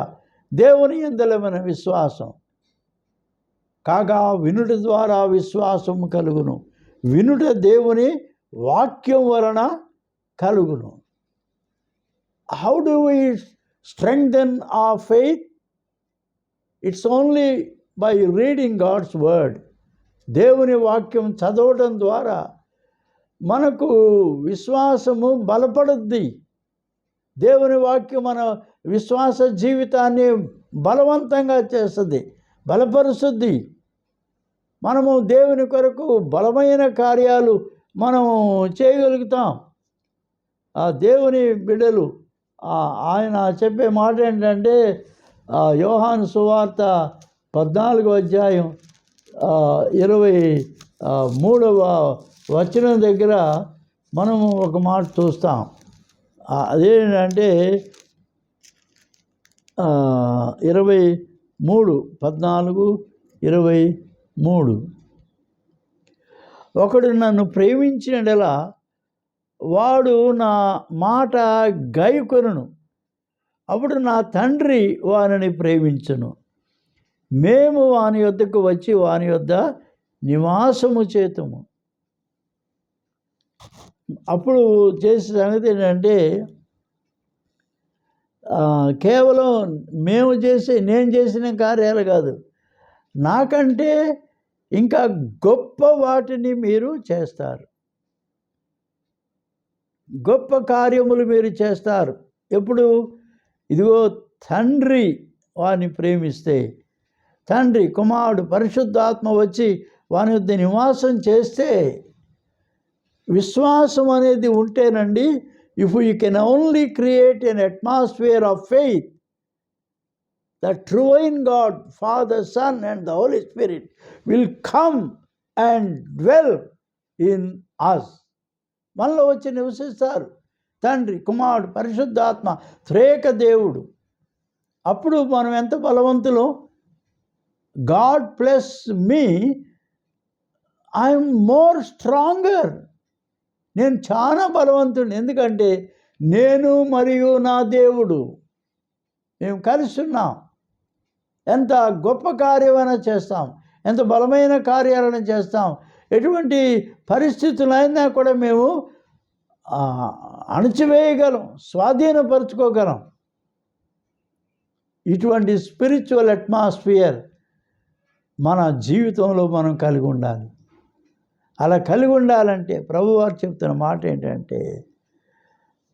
దేవుని యందలి మన విశ్వాసం. కాగా వినుట ద్వారా విశ్వాసము కలుగును, వినుట దేవుని వాక్యం వలన కలుగును. How do we strengthen our faith? It's only by reading God's word. దేవుని వాక్యం చదవడం ద్వారా మనకు విశ్వాసము బలపడుద్ది. దేవుని వాక్యం మన విశ్వాస జీవితాన్ని బలవంతంగా చేస్తుంది, బలపరుస్తుంది. మనము దేవుని కొరకు బలమైన కార్యాలు మనము చేయగలుగుతాం. ఆ దేవుని బిడ్డలు ఆయన చెప్పే మాట ఏంటంటే యోహాను సువార్త 14వ అధ్యాయం 23వ వచనం దగ్గర మనము ఒక మాట చూస్తాం. అదేంటంటే 14:23 ఒకడు నన్ను ప్రేమించినడలా వాడు నా మాట గైకొనును, అప్పుడు నా తండ్రి వానిని ప్రేమించును, మేము వాని యొద్దకు వచ్చి వాని యొద్ద నివాసము చేతుము. అప్పుడు చేసే సంగతి ఏంటంటే కేవలం నేను చేసిన కార్యాలు కాదు, నాకంటే ఇంకా గొప్ప వాటిని మీరు చేస్తారు, గొప్ప కార్యములు మీరు చేస్తారు. ఎప్పుడు? ఇదిగో తండ్రి వాని ప్రేమిస్తే, తండ్రి, కుమారుడు, పరిశుద్ధాత్మ వచ్చి వాని వద్ద నివాసం చేస్తే, విశ్వాసం అనేది ఉంటేనండి. If you can only create an atmosphere of faith, the triune God Father, Son and the Holy Spirit will come and dwell in us. మనలో వచ్చి నివసిస్తారు తండ్రి, కుమారుడు, పరిశుద్ధాత్మ, త్రేక దేవుడు. అప్పుడు మనం ఎంత బలవంతులు. God plus me, I'm more stronger. నేను చాలా బలవంతుడిని. ఎందుకంటే నేను మరియు నా దేవుడు మేము కలిసి ఉన్నాం. ఎంత గొప్ప కార్యమైనా చేస్తాం, ఎంత బలమైన కార్యాలను చేస్తాం. ఎటువంటి పరిస్థితులైనా కూడా మేము అణచివేయగలం, స్వాధీనపరచుకోగలం. ఇటువంటి స్పిరిచువల్ అట్మాస్ఫియర్ మన జీవితంలో మనం కలిగి ఉండాలి. అలా కలిగి ఉండాలంటే ప్రభువారు చెప్తున్న మాట ఏంటంటే,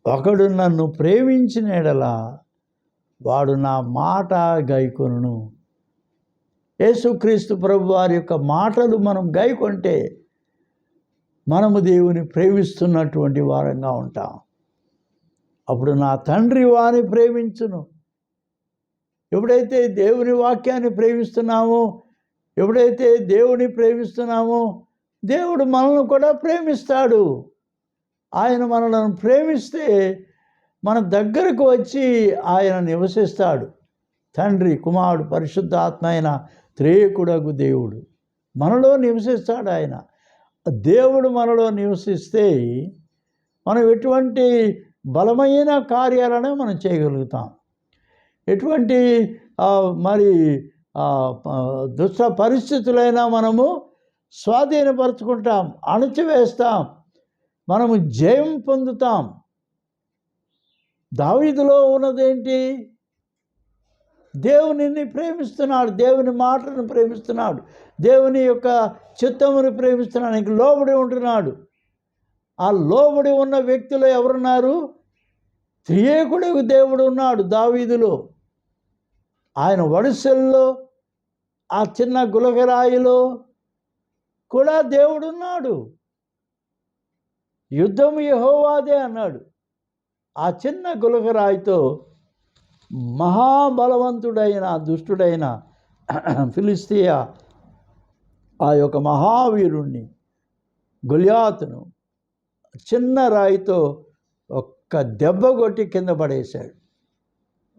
ఒకడు నన్ను ప్రేమించిన ఎడలా వాడు నా మాట గైకొనును. యేసుక్రీస్తు ప్రభువారి యొక్క మాటలు మనం గైకొంటే మనము దేవుని ప్రేమిస్తున్నటువంటి వారంగా ఉంటాం. అప్పుడు నా తండ్రి వారిని ప్రేమించును. ఎప్పుడైతే దేవుని వాక్యాన్ని ప్రేమిస్తున్నామో, ఎప్పుడైతే దేవుని ప్రేమిస్తున్నామో, దేవుడు మనల్ని కూడా ప్రేమిస్తాడు. ఆయన మనలను ప్రేమిస్తే మన దగ్గరకు వచ్చి ఆయన నివసిస్తాడు. తండ్రి, కుమారుడు, పరిశుద్ధాత్మ అయిన త్రియేకుడగు దేవుడు మనలో నివసిస్తాడు. ఆయన దేవుడు మనలో నివసిస్తే మనం ఎటువంటి బలమైన కార్యాలను మనం చేయగలుగుతాం. ఎటువంటి దుష్ట పరిస్థితులైనా మనము స్వాధీనపరుచుకుంటాం, అణచివేస్తాం, మనము జయం పొందుతాం. దావీదులో ఉన్నదేంటి? దేవునిని ప్రేమిస్తున్నాడు, దేవుని మాటలను ప్రేమిస్తున్నాడు, దేవుని యొక్క చిత్తమును ప్రేమిస్తున్నాడు, ఇంక లోబడి ఉంటున్నాడు. ఆ లోబడి ఉన్న వ్యక్తులు ఎవరున్నారు? త్రియేకుడు దేవుడు ఉన్నాడు దావీదులో. ఆయన వడిసెల్లో, ఆ చిన్న గులకరాయిలో కూడా దేవుడున్నాడు. యుద్ధం యెహోవాదే అన్నాడు. ఆ చిన్న గులకరాయితో మహాబలవంతుడైన దుష్టుడైన ఫిలిష్తీయ ఆ యొక్క మహావీరుణ్ణి గొలియాతును చిన్న రాయితో ఒక్క దెబ్బ కొట్టి కింద పడేశాడు.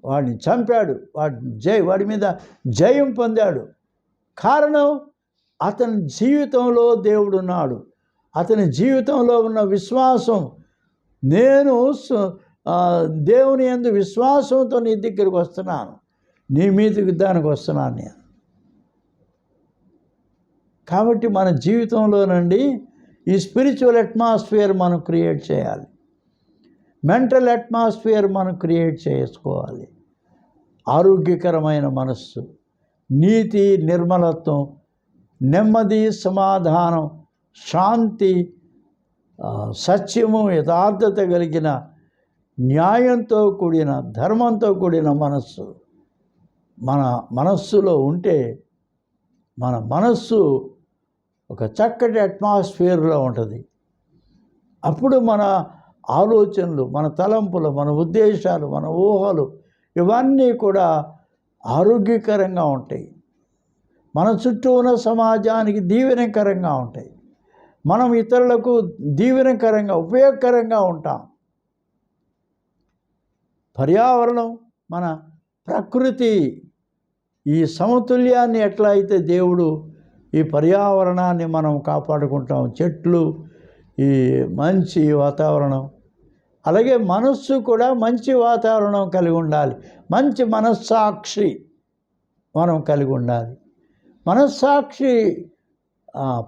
వాడిని చంపాడు. వాడి మీద జయం పొందాడు. కారణం, అతని జీవితంలో దేవుడున్నాడు. అతని జీవితంలో ఉన్న విశ్వాసం. నేను దేవుని యందు విశ్వాసంతో నీ దగ్గరికి వస్తున్నాను, నీ మీదకి దానికి వస్తున్నాను నేను. కాబట్టి మన జీవితంలోనండి ఈ స్పిరిచువల్ అట్మాస్ఫియర్ మనం క్రియేట్ చేయాలి. మెంటల్ అట్మాస్ఫియర్ మనం క్రియేట్ చేసుకోవాలి. ఆరోగ్యకరమైన మనస్సు, నీతి, నిర్మలత్వం, నెమ్మది, సమాధానం, శాంతి, సత్యము, యథార్థత కలిగిన, న్యాయంతో కూడిన, ధర్మంతో కూడిన మనస్సు మన మనస్సులో ఉంటే మన మనస్సు ఒక చక్కటి అట్మాస్ఫియర్లో ఉంటుంది. అప్పుడు మన ఆలోచనలు, మన తలంపులు, మన ఉద్దేశాలు, మన ఊహలు ఇవన్నీ కూడా ఆరోగ్యకరంగా ఉంటాయి. మన చుట్టూ ఉన్న సమాజానికి దీవెనకరంగా ఉంటాయి. మనం ఇతరులకు దీవెనకరంగా, ఉపయోగకరంగా ఉంటాం. పర్యావరణం, మన ప్రకృతి, ఈ సమతుల్యాన్ని ఎట్లా అయితే దేవుడు ఈ పర్యావరణాన్ని మనం కాపాడుకుంటాం, చెట్లు, ఈ మంచి వాతావరణం, అలాగే మనస్సు కూడా మంచి వాతావరణం కలిగి ఉండాలి. మంచి మనస్సాక్షి మనం కలిగి ఉండాలి. మనస్సాక్షి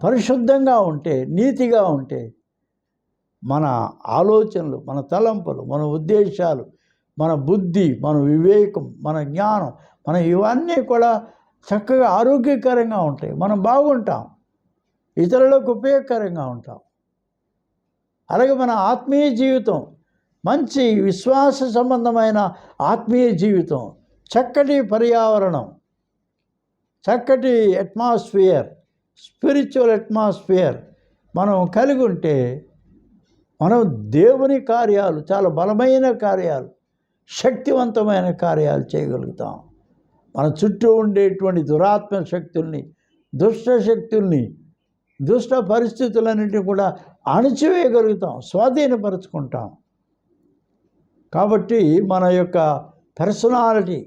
పరిశుద్ధంగా ఉంటే, నీతిగా ఉంటే, మన ఆలోచనలు, మన తలంపులు, మన ఉద్దేశాలు, మన బుద్ధి, మన వివేకం, మన జ్ఞానం, మన ఇవన్నీ కూడా చక్కగా ఆరోగ్యకరంగా ఉంటాయి. మనం బాగుంటాం, ఇతరులకు ఉపయోగకరంగా ఉంటాం. అలాగే మన ఆత్మీయ జీవితం, మంచి విశ్వాస సంబంధమైన ఆత్మీయ జీవితం, చక్కటి పర్యావరణం, చక్కటి అట్మాస్ఫియర్, స్పిరిచువల్ అట్మాస్ఫియర్ మనం కలిగి ఉంటే మనం దేవుని కార్యాలు, చాలా బలమైన కార్యాలు, శక్తివంతమైన కార్యాలు చేయగలుగుతాం. మన చుట్టూ ఉండేటువంటి దురాత్మ శక్తుల్ని, దుష్ట శక్తుల్ని, దుష్ట పరిస్థితులన్నింటినీ కూడా అణిచివేయగలుగుతాం, స్వాధీనపరుచుకుంటాం. కాబట్టి మన యొక్క పర్సనాలిటీ,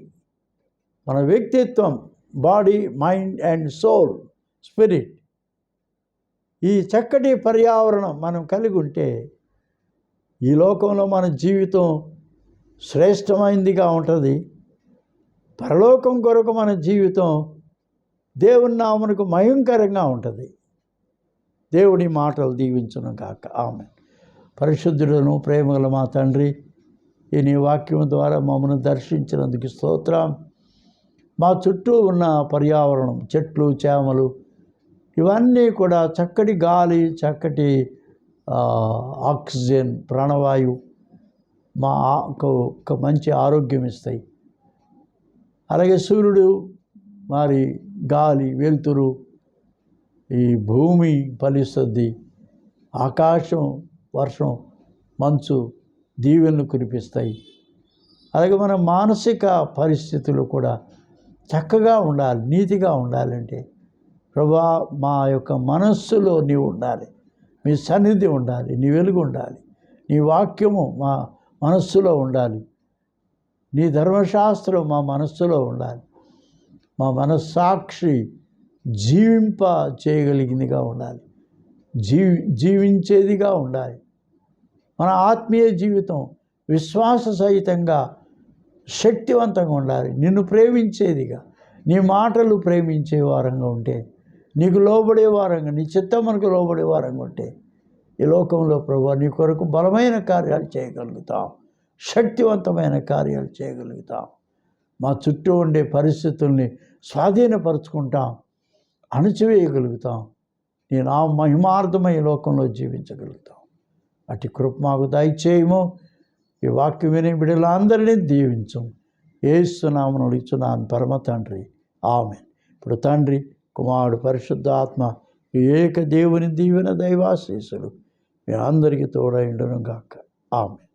మన వ్యక్తిత్వం, body, mind and soul, spirit, ఈ చక్కటి పర్యావరణం మనం కలిగి ఉంటే ఈ లోకంలో మన జీవితం శ్రేష్టమైనదిగా ఉంటుంది. పరలోకం కొరకు మన జీవితం దేవుని నామమునకు మహిమకరంగా ఉంటుంది. దేవుని మాటలు దీవించును గాక. ఆమేన్. పరిశుద్ధులను ప్రేమగల మా తండ్రి, ఈ నీ వాక్యం ద్వారా మమ్మల్ని దర్శించినందుకు స్తోత్రం. మా చుట్టూ ఉన్న పర్యావరణం, చెట్లు, చేమలు, ఇవన్నీ కూడా చక్కటి గాలి, చక్కటి ఆక్సిజన్, ప్రాణవాయువు మాకు ఒక మంచి ఆరోగ్యం ఇస్తాయి. అలాగే సూర్యుడు, మరి గాలి, వెలుతురు, ఈ భూమి ఫలిస్తుంది, ఆకాశం, వర్షం, మంచు దీవెనలు కురిపిస్తాయి. అలాగే మన మానసిక పరిస్థితులు కూడా చక్కగా ఉండాలి, నీతిగా ఉండాలంటే ప్రభా మా యొక్క మనస్సులో నీవు ఉండాలి, మీ సన్నిధి ఉండాలి, నీ వెలుగు ఉండాలి, నీ వాక్యము మా మనస్సులో ఉండాలి, నీ ధర్మశాస్త్రం మా మనస్సులో ఉండాలి, మా మనస్సాక్షి జీవింప చేయగలిగిందిగా ఉండాలి, జీవించేదిగా ఉండాలి. మన ఆత్మీయ జీవితం విశ్వాస సహితంగా శక్తివంతంగా ఉండాలి, నిన్ను ప్రేమించేదిగా, నీ మాటలు ప్రేమించే వారంగా ఉంటే, నీకు లోబడే వారంగా, నీ చిత్తమునకు లోబడే వారంగా ఉంటే ఈ లోకంలో ప్రభువా నీ కొరకు బలమైన కార్యాలు చేయగలుగుతాం, శక్తివంతమైన కార్యాలు చేయగలుగుతాం. మా చుట్టూ ఉండే పరిస్థితుల్ని స్వాధీనపరుచుకుంటాం, అణచివేయగలుగుతాం. నీ నా మహిమార్థమై ఈ లోకంలో జీవించగలుగుతాం. అటు కృప మాకు దయచేయము. ఈ వాక్యం వినే బిడ్డలందరినీ దీవించు. యేసు నామమున అడుగుచున్నాను పరమ తండ్రి, ఆమేన్. ఇప్పుడు తండ్రి, కుమారుడు, పరిశుద్ధ ఆత్మ, ఈ ఏక దేవుని దీవెన, దైవాశీస్సులు మీ అందరికీ తోడై ఉండును గాక. ఆమేన్.